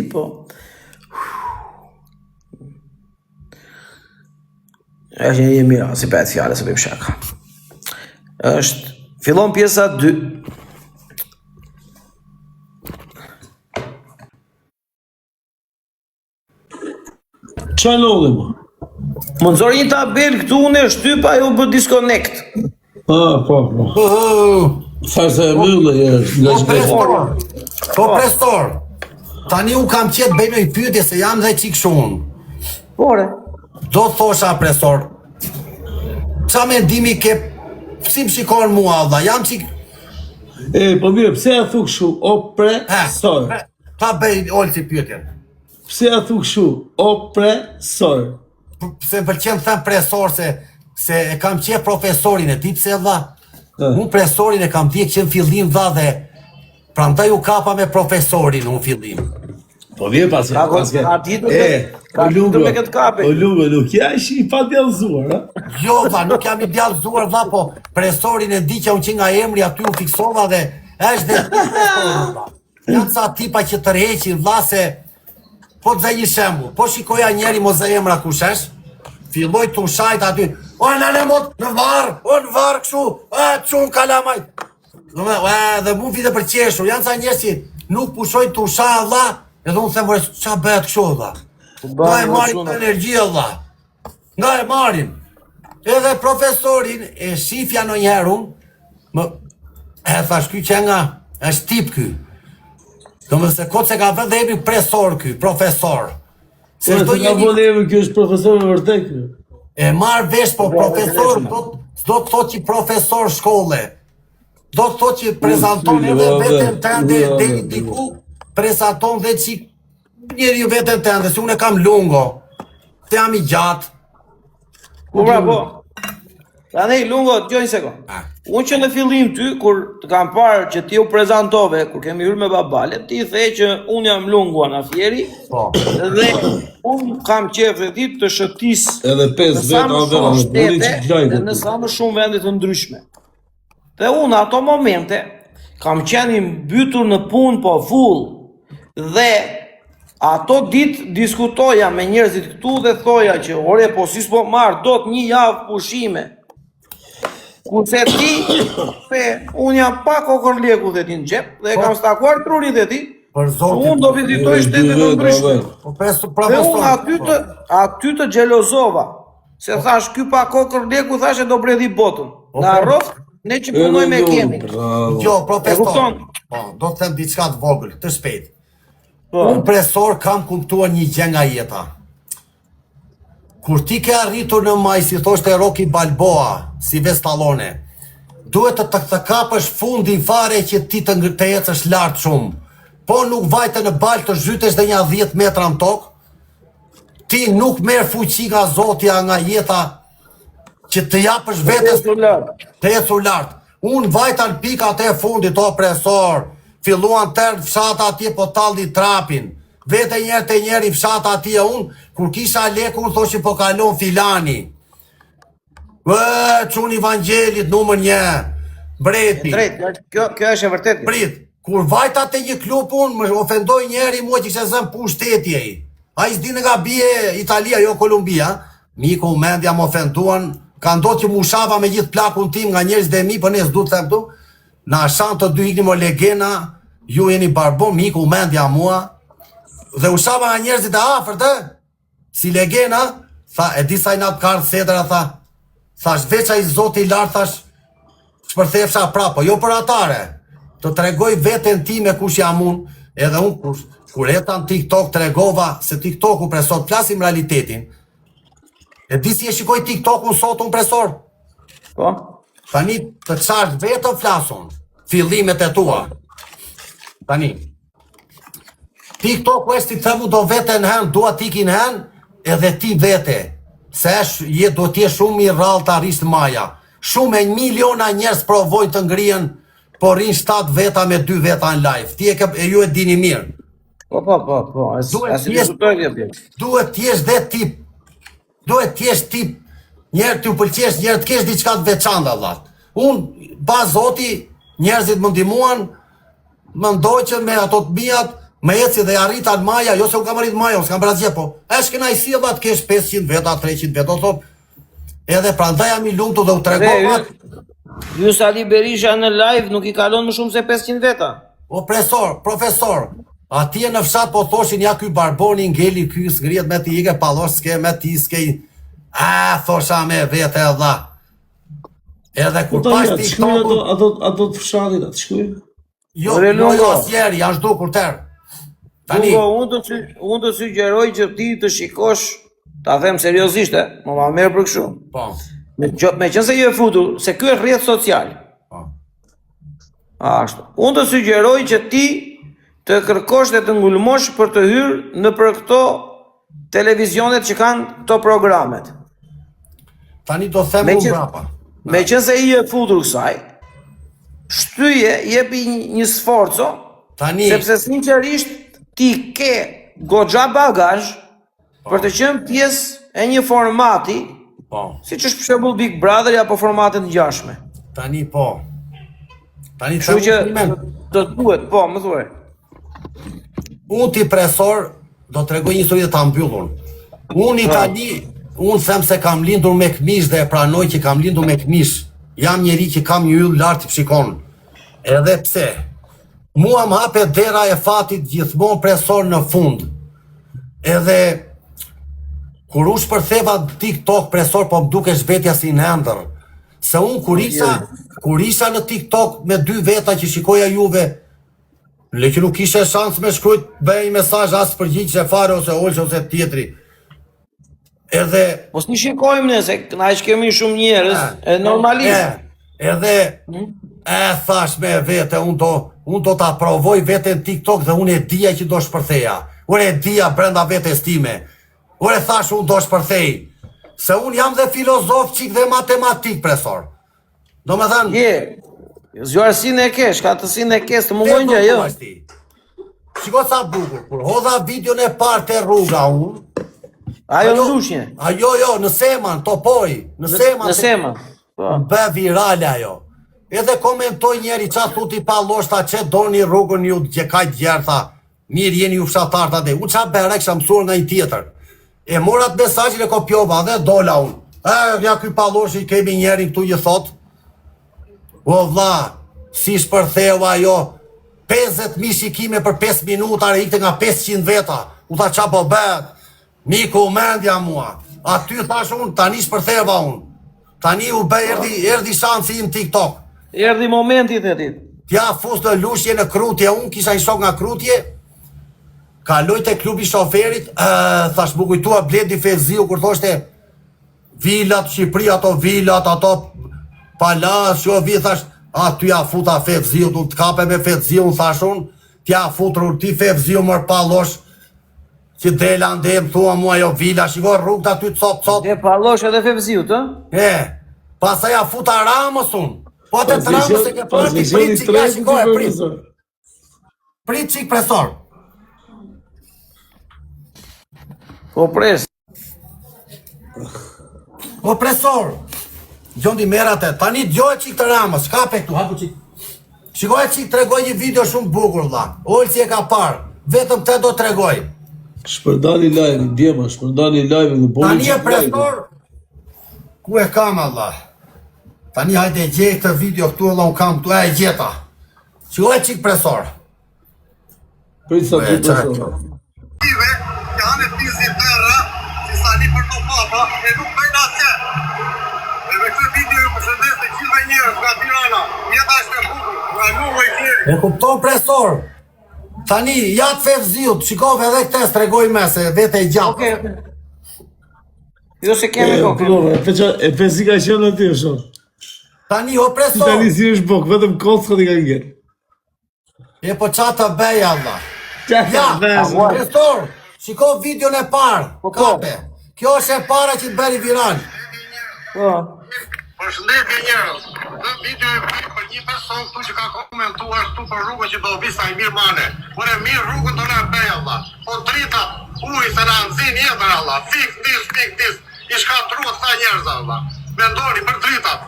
po. Është një mira, si bëhet fjala, se bëjmë shaka. Fillon pjesa 2. Qa lodhe ma? Më nëzori një tabel këtu unë e shtypa ju bë disconnect. Po. Farse e mëllë nga që Po prestor. Tani unë kam qetë bëjmë i pyetje se jam dhe qikë shumë. Pore. Do thosha prestor. Qa mendimi ke si më shikon mua Allah, jam qik... Po mirë, pse a thuk shu, o presor? Ta bëj olë si pyetjen. Pse a thuk shu, o presor? Pse më pëlqen të them presor se e kam qenë profesorin e di pse dha. Unë profesorin e kam djek që në fillim dha dhe prandaj u kapa me profesorin në fillim. Po vje paske. O Lungo, nuk ja ishi i pa djallëzuar, a? Jo, dha, nuk jam i djallëzuar, dha, po profesorin e di që unë që nga emri aty u fiksova dhe është dhe profesorin, dha. Janë ca tipa që tërheqin, dha, se po të dhe një shembull, po shikoja njeri mos dhe emra kush është, filloj të ushajt aty, o në mot, në varë këshu, çun kalamaj. Dhe mu vite për qeshu, janë ca njerëz që nuk pushojnë të usha dha, edhe unë them, qa bëhet këshu dha. Nga e marim të energjia dha. Nga e marim. Edhe profesorin e shifja në njerun, e thash ky që nga është tip ky. Do më se kotë se ka vend dhe emri presor ky, profesor. Se ka vend emri ky është profesor në vërtet ky. E marrë vesh, po profesor, do të thot që profesor shkolle. Do të thot që prezanton edhe vetën tënde dhe një diku, prezanton dhe që njeri vetën tënde, si unë e kam Lungo, të jam i gjatë. Po. Tani Lungo, gjoj një sekund. Unë që në fillim ty, kur të kam parë që ti u prezantove, kur kemi hyrë me babalet, ti the që unë jam Lungo Anafieri, dhe unë kam qef dhe ti të shëtis edhe 5 dhe në sa më shumë vendet të ndryshme. Dhe unë ato momente kam qenë mbytur në punë po full, dhe ato ditë diskutoja me njerëzit këtu dhe thoja që ore po si s'po marrë do të një javë pushime. Kurse ti, unë jam pa kokërleku dhe ti në gjep dhe kam stakuar trurit dhe ti, unë do vizitoj shtetet në ndryshme. Dhe unë aty të gjelozova, se thash ky pa kokërleku thash e do bredhi botën. Në arrof, ne që punoj me kemi. Jo, profesor, do të them diçka të vogël, të shpejt. Unë presor kam kuptuar një gjë nga jeta. Kur ti ke arritur në maj, si thoshte Rocky Balboa, si Stallone, duhet të kapësh fundin fare që ti të ecësh lart shumë. Po nuk vajte në balë të zhytesh dhe një 10 metra në tokë, ti nuk merr fuqi nga Zotja, nga jeta, që të japësh vetës të ecur lart. Unë vajta në pika të e fundit, o presor, filluan tërë fshata atje po talli trapin. Vete njerë të njeri fshata atje unë, kur kisha leku unë thoshi po kalon filani. Çuni Evangelit numër 1, breti. Kjo është e vërtet. Brit, kur vajta të një klub unë, më ofendoj njeri mua që kështë zëmë pushtetje i. A i s'dine nga bie Italia, jo Kolumbia. Miku mendja më ofenduan, ka ndot që mu shava me gjithë plakun tim nga njerëz dhe mi, për ne s'du të them tu. Na shan të dy iknim o legena, ju jeni barbon, miku, mendja mua, dhe u shava nga njerëzit e afërt, si legena, tha, e disa i natë kartë sedra, thash, veqa i zoti lartë, thash, shpërthefsha prapo, jo për atare, të tregoj veten ti me kush jam unë, edhe unë, kur jeta në TikTok, tregova, se TikToku presor, flasim realitetin, e di si e shikoj TikTokun sot unë presor, Po? tani të qartë vetën flasun, fillimet e tua. Tani, TikTok është ti themu do vete në hen, dua tiki në hen, edhe ti vete. Se do t'je shumë i rrallë të arrisht maja. Shumë e miliona njerës provojnë të ngrien, por rinë 7 veta me 2 veta në live. Ti e ju e dini mirë. Po. Duhet t'jesh dhe tip. Duhet t'jesh tip. Njerë t'ju pëlqesh, njerë t'kesh diçka të veçanda, vlat. Unë, ba zoti, njerëzit më ndimuan, më ndoqën me ato të mijat, me eci dhe arrita në maja, jo se u kam arrit maja, u s'kam brazje, po. Shkena i si edhe t'kesh 500 veta, 300 veta, thot. Edhe prandaj jam i lumtu dhe u tregova. Ju Sali Berisha në live nuk i kalon më shumë se 500 veta. O profesor, atje në fshat po thoshin ja ky barboni ngeli ky s'ngrihet me ti ike pallosh s'ke me ti s'ke. Thosha me vete edhe. Edhe kur pash TikTok ato të fshatit, atë shkuj? Jo, asjeri, janë zhdukur tërë. Tani, unë të sugjeroj që ti të shikosh, ta them seriozisht, më ma merë për kështu. po. Me qënë se ju e futur, se kjo është rrjet social. Po. Ashtu. Unë të sugjeroj që ti të kërkosh dhe të ngulmosh për të hyrë në për këto televizionet që kanë këto programet. Tani do them unë brapa. Me qënë se i e futur kësaj, shtyje jepi një sforco, Tani, sepse sinqerisht ti ke goxha bagazh për të qenë pjesë e një formati, po. si që është për shembull Big Brother apo formatet ngjashme. Tani po. Tani Kështu që do të duhet, po, më thuaj. Unë ti presor do të regoj një histori të ta mbyllur. Unë Itali, unë them se kam lindur me këmish dhe e pranoj që kam lindur me këmish. Jam njeri që kam një yll lartë i pshikon. Edhe pse, mua më hape dera e fatit gjithmonë presor në fund. Edhe, kur u shpërtheva TikTok presor, po më duke shbetja si në ndër. Se unë kur isha në TikTok me 2 veta që shikoja juve, le që nuk ishe shans me shkrujt, bëj një mesazh as përgjigj që fare ose olqë ose tjetri. Edhe... Mos një shikojmë ne, se na që kemi shumë njerëz, e normalisht. Edhe, thash me vete, unë do ta provoj vete në TikTok dhe unë e dija që do shpërtheja. Unë e dija brenda vetes time. Unë e thash unë do shpërthej. Se unë jam dhe filozof qik dhe matematik, presor. Do me thënë... Zgjuarsinë e kesh, ka tësinë e kesh, të mungojnë gjë, jo. Shiko sa bukur, kur hodha videon e parë te rruga unë. Ajo në lushnje. Jo, në Seman, topoj. Në Seman. Bë virale ajo. Edhe komentoj njeri qa thuti pa loshta që doni rrugën ju që ka gjertha. Mirë jeni ju fshatarta dhe. Unë qa bere kësha mësuar nga një tjetër. E morat mesajin e kopjova dhe dola unë. Ja ky pa loshi kemi njeri këtu një thot. O vla, si shpërtheu ajo 50.000 shikime për 5 minuta re ikte nga 500 veta. U tha qa po bet. Miku mendja mua. Aty thash unë, tani shpërtheva unë. Tani u bë erdi shansi im TikTok. Erdi momenti të ti. Tja fus në lushje në krutje, unë kisha një shok nga krutje. Kaloj te klubi shoferit, thash më kujtua Bledi Feziu kur thoshte vilat Shqipëri, ato vilat, ato palas, jo vi thash, ty ja futa Feziu, du të kape me Feziu, thash unë, tja futur ti Feziu mër palosh. Që dela ndem, thua mua jo vila, shiko rrugë të aty të cop. Dhe palosh edhe Fevziu, të? Pasa ja futa Ramës unë. Po atë të Ramës e ke përti, prit qik, ja shiko e prit. Prit qik presor. Po pres. Po presor. Gjondi merate, tani gjoj qik të Ramës, kape këtu, hapu qik. Shiko e qik të regoj një video shumë bukur, dha. Olë e ka parë, vetëm te do të regoj. Shpërdali live, djema, shpërdali live dhe boli. Tani e presor, ku e kam Allah? Tani hajde e gjej këtë video këtu edhe unë kam këtu, e gjeta. Shiko e qik presor. Prit sa ti presor. Janë e tizi tërra, si sali për të papa, e nuk bëjnë asje. E me këtë video ju përshëndes të gjithve njërës nga Tirana, jeta është e bukur, nga nuvë i kjeri. E kupton presor. Tani, jatë fevziut, shikove edhe këte stregoj me se vete i gjatë. Okej. Jo se kemi kokë. E pesi ka qenë në ty, shumë. Tani, o presor. Tani si është bok, vetëm kockët i ka ngjerë. E po qatë beja, Allah. Ja, Ja, presor, shiko videon e parë, kape. Kjo është e para që të beri viral. Përshëndetje njerëz. Në video e për një person këtu që ka komentuar këtu për rrugën që do visa i mirë mane. Por e mirë rrugën do në bej Allah. Po dritat uj se në anëzin jetër Allah. Fik dis. I shkatruat sa njerëz Allah. Mendoni për dritat.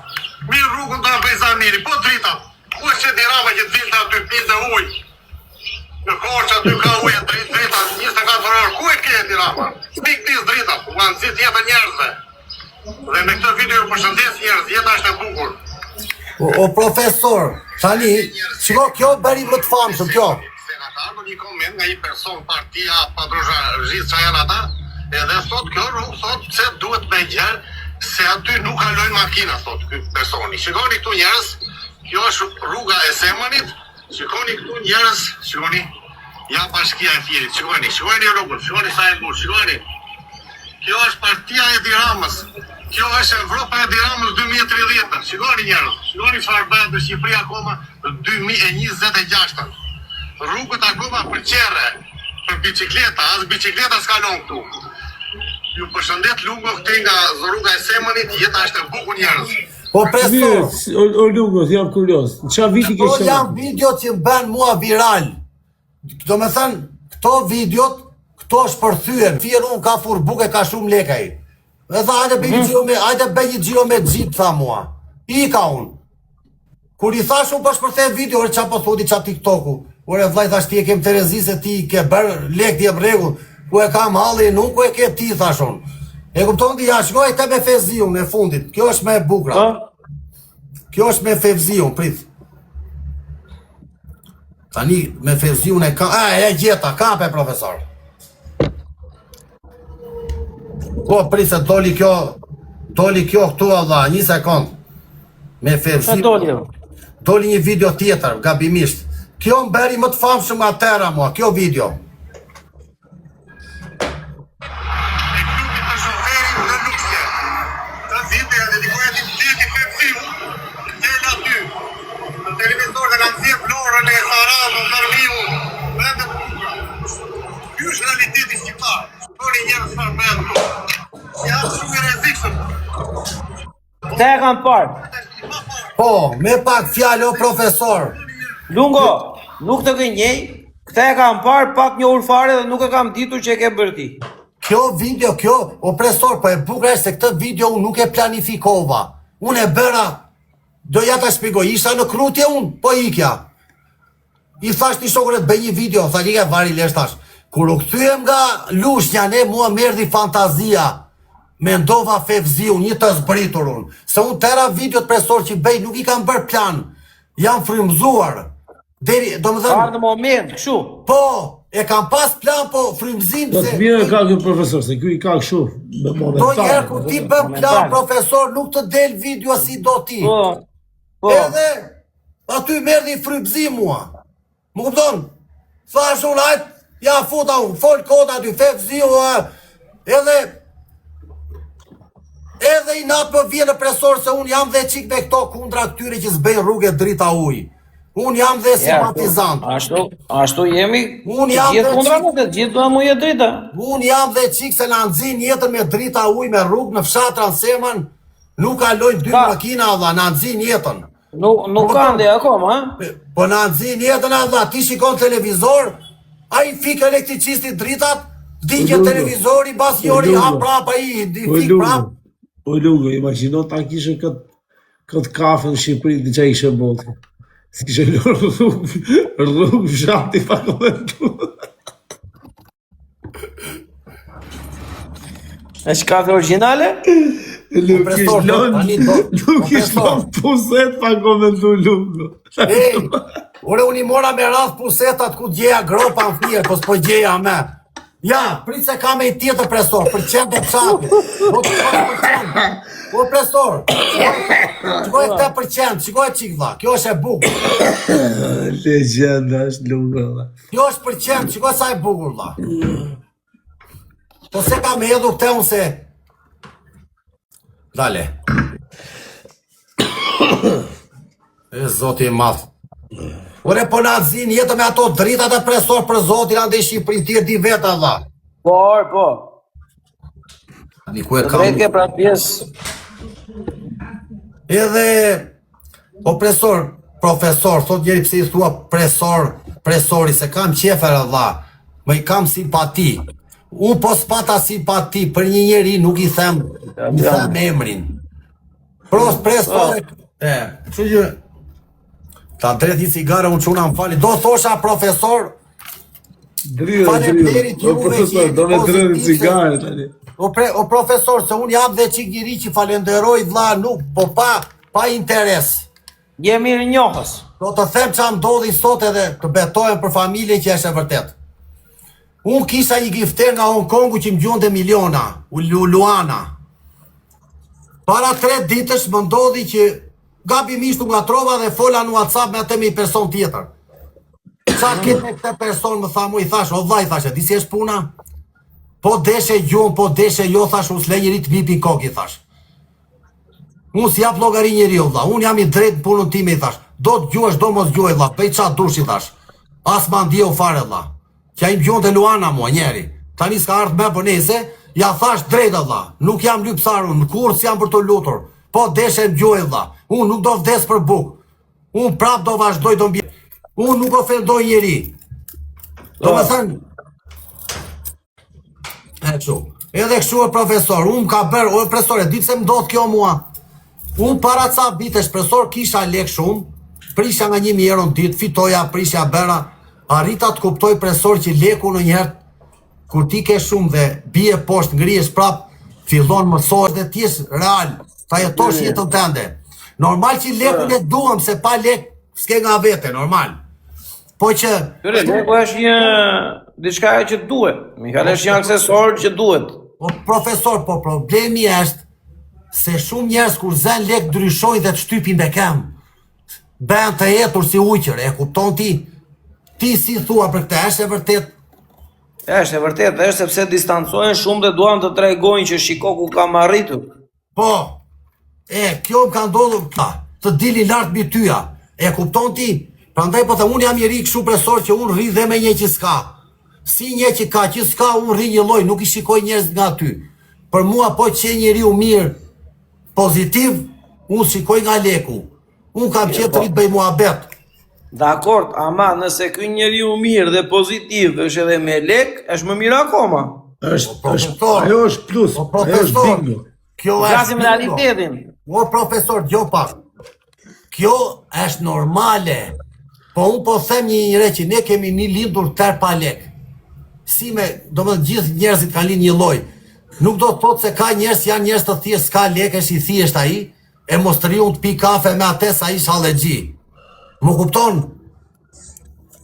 Mirë rrugën do në bej zamiri. Po dritat. Ku është që dirama që të zilë aty pizë uj. Në kohë që aty ka ujë dritat 24 orë. Ku e ke dirama? Fik dis dritat. U anëzit jetër njerëzve. Dhe me këtë video ju përshëndes njerëz, jeta është e bukur. O profesor, tani, shiko kjo bëri më të famshëm kjo. Se ka ardhur një koment nga një person partia Padrozha Zhit që janë ata, edhe sot kjo rrugë sot pse duhet me gjerë, se aty nuk kalojnë makina sot ky personi. Shikoni këtu njerëz, kjo është rruga e Zemunit. Shikoni këtu njerëz, shikoni, ja bashkia e Firit, shikoni rrugën, shikoni sa e bukur, shikoni. Kjo është partia e Tiranës. Kjo është Evropa e Tiranës 2030. Shikoni njerëz, shikoni çfarë bëhet në Shqipëri akoma 2026. Rrugët akoma për qerre, për bicikleta, as bicikleta s'kalon këtu. Ju përshëndet Lungo këtej nga rruga e Zemunit, jeta është e bukur njerëz. Po profesor, O Lungo, jam kurios. Qa viti ke këto qenë? janë video që më bën mua viral. Do me thënë, këto videot, këto është përthyen. Fjerë unë ka fur buke ka shumë lekaj. E tha, hajde bëj një gjiro me gjip, tha mua. I ka unë. Kur i thash unë për shpërthe video, ore qa po thoti qa TikToku. Ore vlaj thash ti e kem Terezi se ti ke bërë lek ti e bregu. Ku e kam halli nuk ku e ke ti, thash unë. E kupton ti, ja shkoj te me fevziun e fundit. Kjo është me bukra. Kjo është me fevziun, prit. Tani me fevziun e ka... e gjeta, kape profesor. Po, prit se doli kjo këtu Allah, një sekund. Me fevziun. Doli një video tjetër, gabimisht. Kjo më beri më të famshëm nga tëra mua, kjo video. Këta e kam parë. Po, me pak fjallë o profesor. Lungo, nuk të gënjej, këta e kam parë pak një urfare dhe nuk e kam ditur që e ke bërë ti. Kjo video, kjo, o profesor, po e bukur është se këtë video unë nuk e planifikova. Unë e bëra, do ja ta shpjegoj, isha në krutje unë, po ikja. I thash një shokër e të bëj një video, tha një ke vari lesh tash. Kur u kthyem nga lushnja, ne mua merdi fantazia. Mendova fevziu, një të zbritur unë. Se unë tëra videot profesor që bëj nuk i kam bërë plan. Jam frymzuar. Deri, do më thënë... Parë në moment, këshu. Po, e kam pas plan, po frymzim Do se... të mirë ka kjo profesor, se kjo i ka këshu. Do njerë ku ti bëm plan, profesor, nuk të del video si do ti. Po. Edhe, aty merdi frymzim mua. Më kupton? Thash unë, hajt, ja futa unë, fol kod aty, fevziu, edhe i natë më vjen në presor se unë jam dhe qik me këto kundra këtyre që s'bejnë rrugë e drita uj. Unë jam dhe simpatizant. Ashtu jemi, gjithë kundra nuk e gjithë do mu jetë drita. Unë jam dhe qik se në nëzin jetën me drita uj me rrugë në fshatra në Zemun, nuk kalojnë 2 makina adha, në nëzin jetën. Nuk kanë dhe akoma, ha? Po në nëzin jetën adha, ti shikon televizor, a i fik elektricisti dritat, dikje televizori, bas njori hap prap, a i fik prap. O Lungo, imagino ta kishe këtë kafe në Shqipëri të që ishe botë. Si kishe rrugë fshati pa komentu. Është kafe originale? Nuk ish Profesor, tani do- nuk ish profesor. lën puset pa komentu Lungo. Ej, unë i mora me radh pusetat ku gjeja gropa në firë, po s'po gjeja me. Ja, prit se ka me i tjetër presor, për qenë të qatit. Po të shkoj për qenë. Po presor, shkoj 8%, shkoj qik dha, kjo është e bukur. Legjenda është Lungo. Kjo është për qenë, shkoj sa e bukur dha. Po se ka me edhu këte unë se... Dale. E zoti i madh. Ore po na zin jetë me ato dritat e presor për zotin ande Shqipëri tjerë di veta dha. Po. Tani ku e Të kam. drejt ke pra pjesë. Edhe o profesor, thot njeri pse i thua presori se kam qefer dha. Më i kam simpati. Unë po s'pata simpati për një njeri nuk i them emrin. Presor. Kështu që ta drejt një cigare unë quna më fali. Do thosha profesor, Faleminderit O juve profesor, që jeni do me drejnë pozitive. cigare tani. o profesor, se unë jam dhe qik njëri që falenderoj vlla nuk, po pa interes. Jemi rinjohës. Do të them që am ndodhi sot edhe të betohem për familjen që është e vërtet. Unë kisha një gifter nga Hong Kongu që më gjonde miliona, Luana. Para 3 ditësh më ndodhi që gabimisht u ngatrova dhe fola në WhatsApp me atë me një person tjetër. Qa këtë këtë person më tha mu i thash, o vlla i thash, e di si është puna? Po deshe gjumë, po deshe jo, thash, unë s'le njëri të bipi kokë, i thash. Unë si jap llogari njëri o vlla, unë jam i drejt në punën time, i thash. Do të gjuhesh, do mos gjuhej vlla, pej qa dush, i thash. As ma ndjeu fare vlla. Që ai më gjonte Luana mua njeri. Tani s'ka ardhë me për nese, ja thash drejt vlla, nuk jam lypsar unë, kur s'jam për të lutur. Po deshe më gjuhej vlla, unë nuk do vdes për bukë. Unë prap do vazhdoj do mbi. Unë nuk ofendoj njeri. Do me thënë, edhe kështu e profesor, unë ka bërë, o profesore, ditë se më ndodhë kjo mua. Unë para ca vitesh, profesor, kisha lek shumë, prisha nga 1.000 euro në ditë, fitoja, prisha bera, arrita të kuptoj profesor që leku në njëherë, kur ti ke shumë dhe bie poshtë, ngrihesh prap, fillon mësohesh dhe ti jesh real, ta jetosh jetën tënde. Normal që leku ne duam, se pa lek s'ke nga vete, normal. Po që... Kyre, leku është një diçka që duhet. Mihal është një aksesor që duhet. O profesor, po problemi është se shumë njerëz kur zën lek ndryshojnë dhe të shtypin dhe kem. Ben të jetur si uqër, e kupton ti? Ti si thua për këtë, është e vërtet? Është e vërtet, është sepse distancohen shumë dhe duan të tregojnë që shiko ku kam arritur. Po, kjo më ka ndodhur të dili lartë mbi tyja. E kupton ti? Prandaj po të unë jam njeri kështu presor që unë rri dhe me një që s'ka. Si një që ka, që s'ka, unë rri një loj, nuk i shikoj njerëz nga ty. Për mua po që njeri u mirë, pozitiv, unë shikoj nga leku. Unë kam qetë rritë bëj muhabet. Dakord, ama nëse ky njeriu mirë dhe pozitiv është edhe me lek, është më mirë akoma. Ajo është plus, O ajo është profesor, bingo. kjo është Flasim bingo. realitetin. O profesor, gjo pak. Kjo është normale. Po unë po them një njëre që ne kemi një lindur tërë pa lek. Si me, do më gjithë njerëzit kanë lind një loj. Nuk do të thotë se ka njerëz janë njerëz të thjesht, s'ka lek, është i thjesht ai, e mos të riun të pi kafe me atë sa ish allergji. Më kupton?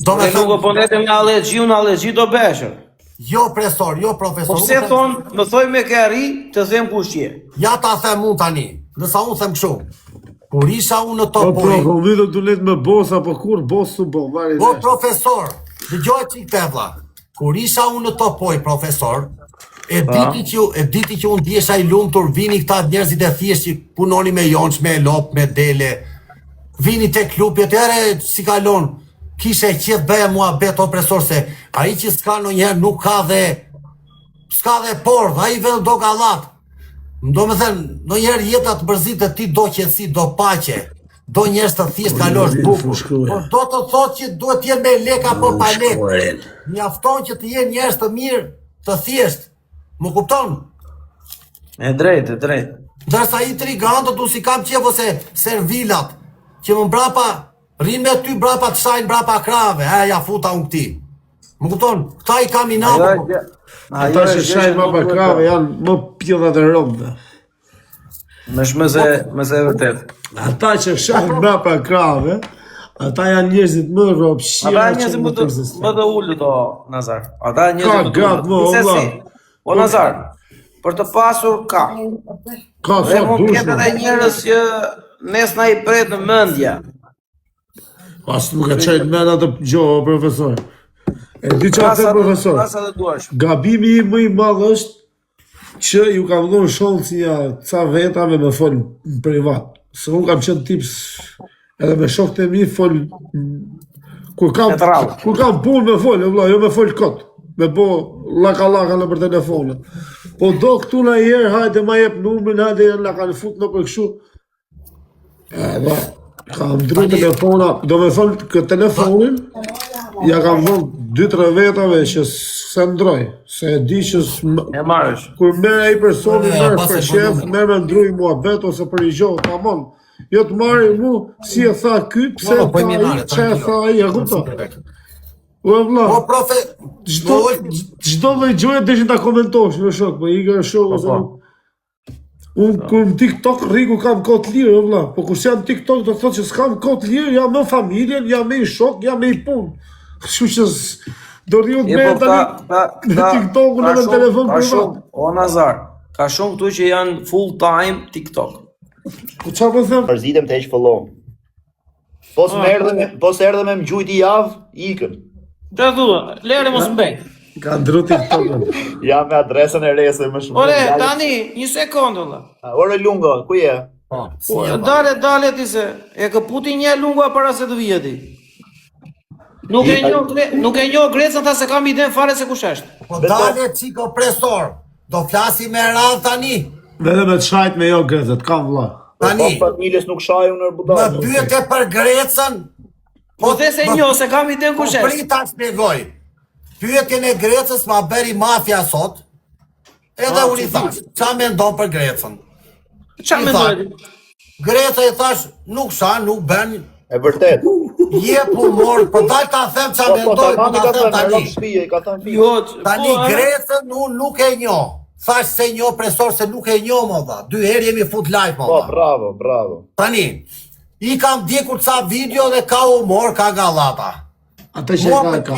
Do me Dhe nuk o ponete me allergji, unë allergji do beshër. jo presor, jo profesor. Po pse thonë, më thoj me ke arri, të them kush je. Ja ta them unë tani, nësa unë them kështu. Kur isha unë në Po Topoj, po vido të let me bosa, po kur bos su bo, vari o vesh. profesor, dëgjoj çik pevlla. Kur isha unë në Topoj, profesor, e diti që unë diesha i lumtur, vini këta njerëzit e thjesht që punoni me jonç, me lop, me dele. Vini te klubjet, ere si kalon. Kishe qetë bëja mua bet o profesor se ai që s'ka ndonjëherë nuk ka dhe pordh, ai vetëm do gallat. Do me thënë, në njerë jeta të bërzit dhe ti do qëtësi, do pache, do njerës të thjesht kalosh bukur. Por do të thot që duhet t'jen me lek apo pa lek. Mjafton që të jenë njerës të mirë, të thjesht. Më kupton? E drejt, e drejt. Ndërsa intrigantët du si kam qevo se servilat, që më mbrapa, rinë me ty mbrapa të shajnë mbrapa krave, ja futa unë këti. Më kupton? Këta i kam i napo. Ata që shajnë ma pa krave janë më pjodhat e robëve. Më shmëse e vërtet. Ata që shahin mbrapa ekrave, ata janë njerëzit më rrobshira. Ata janë njerëzit më të ullët o Nazar. Ata janë njerëzit më të gratë, ullët. o, Se si, o Nazar, për të pasur ka. Ka Dhe sa mund dush. tjetë edhe njerëz që nes na i pret në mendja. As nuk e çajt mend atë gjohë, profesor. E di çfarë the profesor. Pasa dhe duash. Gabimi im më i madh është që ju kam dhënë shollësia ca vetave me fol në privat. Se unë kam qenë tips edhe me shokët e mi fol kur kam punë me fol, vëlla, jo me fol kot. Me bo laka në për telefone. Po do këtu na herë, hajde ma jep numrin, hajde na kanë fut në për kështu. Edhe kam dru telefona, do me fol këtë telefonin, ja kam dhënë 2-3 vetave që se ndroj, se e di që E marrësh. kur merr ai personi merr për shef, merr me ndruj muhabet ose për i gjohë, tamam. Jo të marri mu, si e tha ky, pse Po, tha ai, çe tha ai, e kupton. O vëlla, Po profe, çdo lloj gjoje deshin ta komentosh me shok, po i ka shok ose nuk. Unë kur në TikTok rriku kam kohë të lirë, o vëlla, po kur jam në TikTok do thotë që s'kam kohë të lirë, jam me familjen, jam me i shok, jam me i punë. Kështu që do rriu të me tani në TikTokun edhe në telefon privat. O Nazar, ka shumë këtu që janë full time TikTok. Po çfarë po them? Përzitem të heq followin. Po s'erdhe me më gjujt i javë, ikën. Çfarë thua? Lere mos mbej. Ka ndru TikTokun. Jam me adresën e rese më shumë. Ore, tani, një sekondë vëlla. Ore Lungo, ku je? Dale ti se, e këputi një lungua para se të vije ti. Nuk e njoh Grecën ta se kam iden fare se kush është. po dale çiko presor. Do flasim me radh tani. Edhe me të shajt me jo gëzët, kam vëlla. Tani, Po familjes nuk shaju në më budallë. pyete për Grecën. Po dhe se njoh se kam iden kush Po është. prit ta shpjegoj. Pyetjen e Grecës ma bëri mafia sot. Edhe unë i thash, qa mendon për Grecën? Çfarë mendoj? Greca i thash, nuk shan, nuk bën. E vërtet. Je humor, po dal ta them qa Po mendoj, po tamam i ta ka them thënë, tani. rrok shtëpia, i ka thënë fik. Jo, Tani Grecën unë nuk e njoh. Thash se njoh presor se nuk e njoh më dha. 2 herë jemi fut live më Po, dha. bravo. Tani, i kam djekur ca video dhe ka humor, ka gallata. Ata që ka.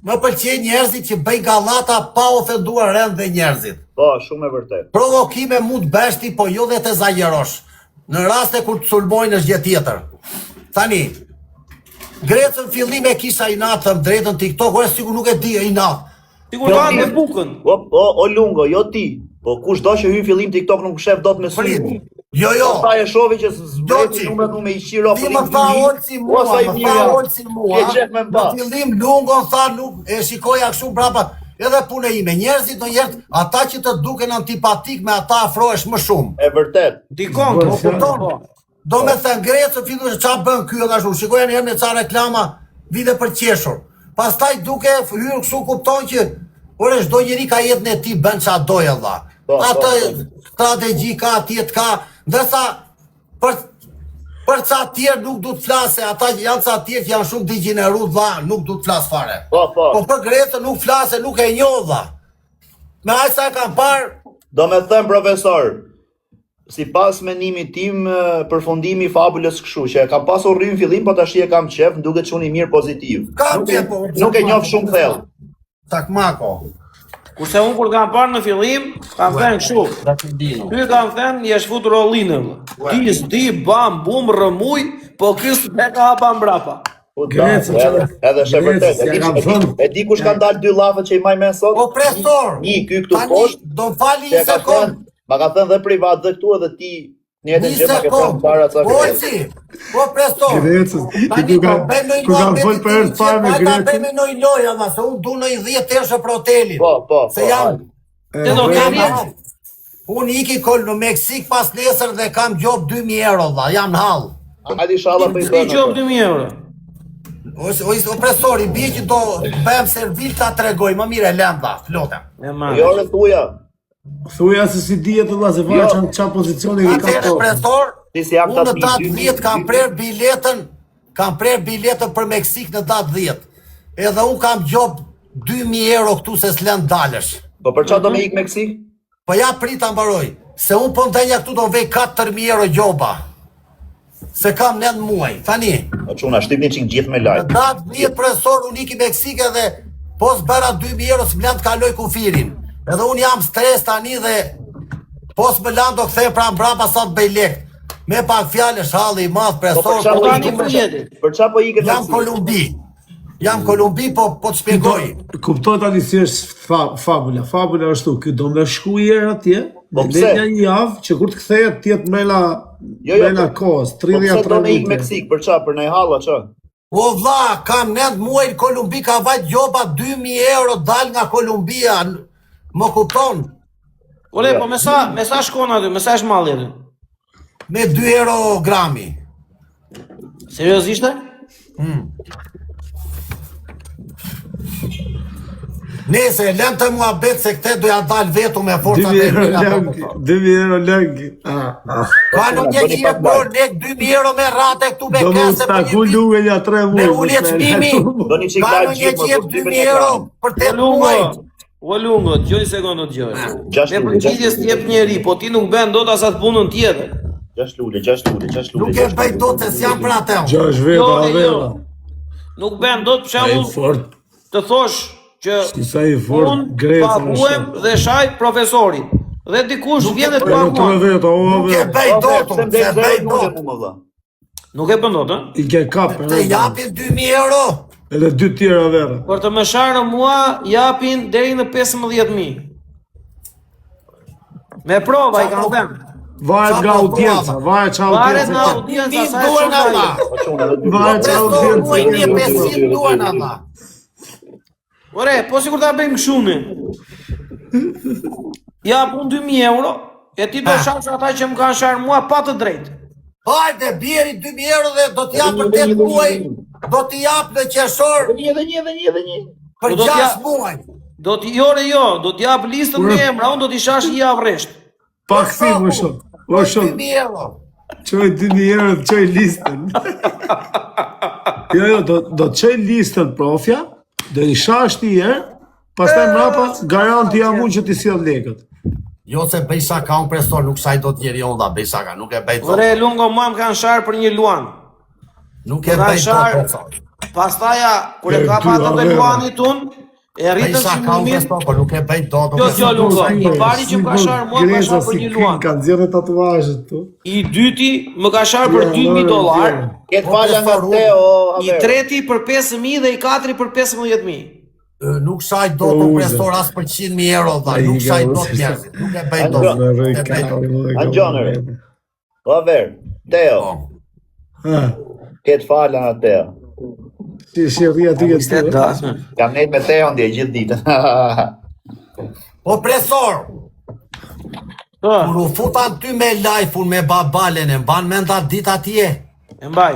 Më pëlqen njerëzit që bëjnë gallata pa ofenduar rend dhe njerëzit. Po, shumë e vërtet. Provokime mund bësh ti, po jo dhe të exagerosh. Në raste kur të sulmojnë është gjë tjetër. Tani, Grecën fillim e kisha inat, thëm drejtën TikTok, ore sigur nuk e di inat. ti kur kanë me bukën. O Lungo, jo ti. Po kush do që hyn fillim TikTok nuk shef dot me sy. Prit. Jo. Ata e shohin që Doçi. zbreti numrat me i qiro Ti më tha olci mua, më tha olci mua. Ke qef me mba. Në fillim lungon tha nuk e shikoja kështu brapa. Edhe punë ime, njerëzit do njerëz, ata që të duken antipatik me ata afrohesh më shumë. E vërtet. Dikon, Po kupton? Do me thënë Grecë, fillu që qa bën ky edhe ashtu, shikoja njerë me ca reklama vide për qeshur. Pastaj duke hyrë kështu kupton që ore çdo njeri ka jetën e tij bën ç'a dojë valla. Po, Atë po. strategji ka, tjetë ka, ndërsa për ca tjerë nuk du të flase, ata janë ca tjerë që janë shumë digjeneru dha, nuk du të flas fare. Po. Po për Grecën nuk flase, nuk e njoh dha. Me aq sa e kam parë, Do me thëmë profesor, si pas menimit tim, përfundimi i fabulës kështu, që e kam pasur rrim fillim, po tash e kam qef, duket që unë i mirë pozitiv. Nuk e njoh shumë thellë. Takmako. kurse unë kur kam parë në fillim, kam thënë kështu. Ty kam thënë, je shfutur rollinën. Ti s'di, bam, bum, rëmuj, po ky s'e ka hapa mbrapa. Po Grecë, edhe është e vërtet. Grecë, ja kam thënë. E di kush kanë dalë 2 llafët që i maj me sot? O presor, Ky këtu tani, poshtë, do më fali që një e ka sekund. thënë, ma ka thënë dhe privat dhe këtu edhe ti njëtën Një gjë ma ke thënë sekund. para ca Grecë. Olci, po presor. Grecës, Tani, ti ku po bëjmë në ku kanë fol për herë të parë me Ta Grecën. bëjmë në i loja, ma, se unë du në i 10 tërshë për hotelin. Po. Se jam, Te do jam kemi. unë iki kol në Meksik pas nesër dhe kam gjop 2.000 euro, dha, jam në hall. Hajde inshallah po i Ti bëjmë. qop 2000 euro. O presori, bie që do bëjmë servil ta tregoj, më mire lenda, flotem. E marrë. Jo rë thuja, Thuja se si dihet vëlla se fare çan pozicioni i ka Atëre to. presor, ti si jam unë në ta datë 10 kam prer biletën për Meksik në datë 10. Edhe unë kam gjop 2.000 euro këtu se s'len dalësh. Po për çfarë do me ik Meksik? Po ja prit ta mbaroj. se unë po ndenja këtu do vej 4.000 euro gjoba. Se kam 9 muaj, tani. O çuna, shtypni çik gjithë me lajt. Datë një profesor unë iki Meksike dhe po s'bëra 2.000 euro s'mlan të kaloj kufirin. Edhe unë jam stres tani dhe po s'mlan do kthej pra mbrapa sa të bëj lek. Me pak fjalë shalli i madh profesor. Për çfarë po ikën? Jam Kolumbi. Jam Kolumbi, po të shpjegoj. Kuptoj tani si është fabula. Fabula është tu, ky do me shku herë atje, Po me pse? një javë që kur të kthehet ti jetë mela kohës, Po pse 33 do me ikë vite. Meksik? Për çfarë? Për një halla ç'a? O vlla, kam 9 muaj në Kolumbi, ka vajt gjoba 2.000 euro dal nga Kolumbia. Më kupton? Ore, po me sa shkon aty, me sa është malli aty? Me 2 euro grami. Seriozisht? Nese, lem të mua bet se këte doja dal vetu me forca 2.000 të euro mina. lëng, 2.000 euro lëng. Ka në një që je bor lek 2.000 euro me rate këtu me Do më kese për staku një vit. luge një 3 muaj. Me ulje çmimi. Do një çik Ka lajt në një gjithë, që je më 2.000 euro për 8 muaj. O lungo, gjoj sekondë gjoj. Gjashtë Me lule, përgjigjes gjashtë t'jep njeri, po ti nuk bën dot asat punën tjetër. 6 lule, 6 lule, 6 lule. Nuk e bëj dot se s'jam për atë. 6 veta, Jo, avera. Nuk bën dot për Ai shembull fort, të thosh që si sa i fort, unë greta. paguem dhe shaj profesorit. Dhe dikush vjen dhe të Në 3 paguan. veta, o Nuk e avera. bëj dot, se bëj dot. Nuk e bën dot, ë? I ke kap, Të japin 2.000 euro. edhe 2 tjera avera. Për të më sharë mua japin deri në 15.000. Me prova i kanë dhënë. Varet nga audienca, varet që Varet nga audienca. audienca sa e Duan shumë Allah. ai. Varet që Profesor, muaj një audienca. 500 duan Allah. Ore, po sikur ta bëjmë kështu ne. Ja pun 2.000 euro, e ti do shash ata që më kanë sharë mua pa të drejtë. Hajde, bjeri 2.000 euro dhe do t'jap për 8 muaj. Do t'i jap në qershor Dhe një. për Do t'ja- 6 muaj. Do t'i do t'i jap listën me emra, unë do t'i shash një javë rresht. Pa këthim, më shumë. Më shumë, 2.000 euro. qoj 2.000 euro të qoj listën. Jo, do të qoj listën profja, do i shash ti herë, pastaj mrapa, garanti jam unë që ti sjell lekët. Jo se bëj shaka unë profesor, nuk shaj do t'jeri unë da bëj shaka, nuk e bëj dot. Ore, lungo mua më kanë sharë për një luan. Nuk e Ka bëj dot sharë, profesor. pastaja, kur e E, ka ty, patë të avera. luanit unë, e Bëj rritën shaka unë çmimin. profesor, por nuk e bëj dot. Jo, lungo, i pari që më ka sharë mua, më ka sharë për një luan. Kanë zjerë tatuazhet tu. I dyti më ka sharë për 2.000 dollar. Ketë falja nga te o I treti për 5.000 dhe i katri për 15.000. Nuk shaj dot unë profesor as për 100.000 euro dha, nuk shaj dot njerëzit. Nuk e bëj dot. Nuk e bëj dot. Angjoner. O ver, Teo, ketë falja nga Teo. Si rria ty e ty. Kam nejt me Teo ndje gjithë ditën. Po profesor, kur u futan ty me live-un me babalen e mban menda dit atje. E mbaj.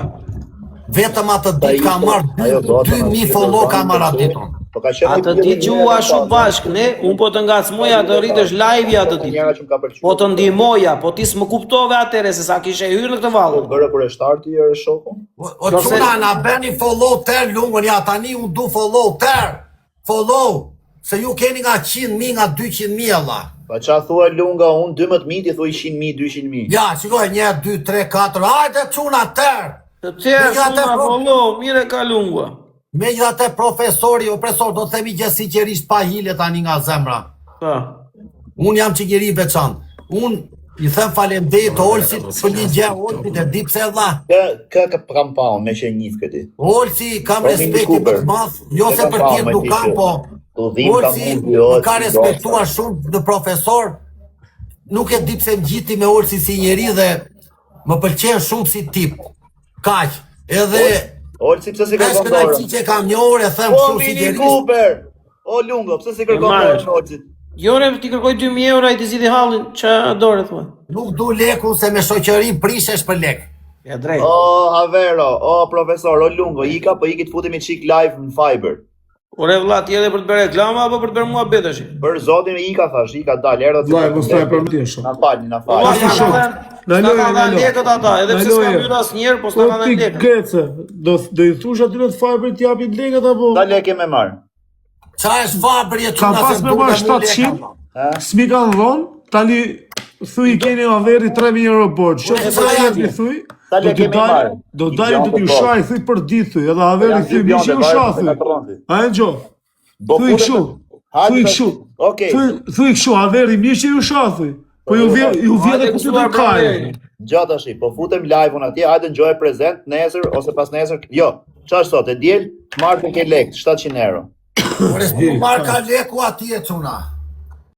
Vetëm atë ditë ka marrë 2.000 follow ka marrë atë ditën. Po ka qenë Atë ditë gjua shumë bashkë, ne, unë po të ngacmoja të rritësh live atë ditë. Njëra që më ka përqysh. Po të ndihmoja, po ti s'më kuptove atëre se sa kishe hyrë në këtë vallë. Bërë për e shtartë i shokun? O quna na bëni follow tër lungën, ja tani unë du follow tër. Follow, se ju keni nga 100.000, nga 200.000 Allah. Pa qa thua lunga unë 12.000, ti thuj 100.000, 200.000. Ja, shikoj, 1, 2, 3, 4, hajde quna tër. Të tjerë shumë na follow, mire ka lungua. Me gjitha te profesori, o profesor, do të themi gjë sinqerisht pa hile tani nga zemra. Pa. Unë jam qikiri veçantë. Unë i them faleminderit të Olsit për një gjë, Olsit e di pse vlla. Ka kam pa unë me që njif këti. Olsi kam respekti më të madh, jo se për tjerë nuk kam, po Olsi më ka respektuar shumë në profesor. Nuk e di pse më gjiti me Olsi si njeri dhe më pëlqen shumë si tip. Kaq. Edhe Olsi pse si kërkon Peshkën ai dorën? që kam një orë e them O kështu si Mini njeri. Cooper! O lungo, pse si kërkon dorën Olsit? Jore, ti kërkoj 2.000 euro, ai ti zgjidhi hallin, ç'a dore thua? Nuk du lekun se me shoqëri prishesh për lek. Ja drejt. O Havero, o profesor, o lungo, ika po iki të futemi qik live në Fiber. Ore vlla, ti edhe për të bërë reklama apo për të bërë mua betash? Për zotin ika thash, ika dal, erdha Vllai, mos ta e përmendjesh. Na falni, na Valla, falni. s'ka kanë lekët ata, edhe pse s'ka hyrë asnjëherë, po s'ka Po kanë ti lekët. gece, do i thush aty në Fiber të japin lekët apo? Da leke me marr. Qa është Fabri e Ka quna pas se me du marrë me mu 700, leka. s'mi kanë dhonë, tani thuj keni averi 3.000 euro borx. Shoh Ure, sa sa jeni janë? thuj. Sa Do lekë t'i kemi dalin, marrë? do dalin do t'ju shaj thuj për ditë thuj, edhe averi thuj mi që ju shah thuj. A e gjo? Thuj kështu. Thuj kështu. Okej. Thuj kështu, averi mi që ju shah thuj. Po ju vjen edhe ku të kaj. Gjatë tash, po futem live-un atje, hajde ngjoj prezent nesër ose pas nesër. Jo, çfarë sot e diel, marrë ke lek 700 euro. Ore, s'pu marrë ka leku atje, çuna.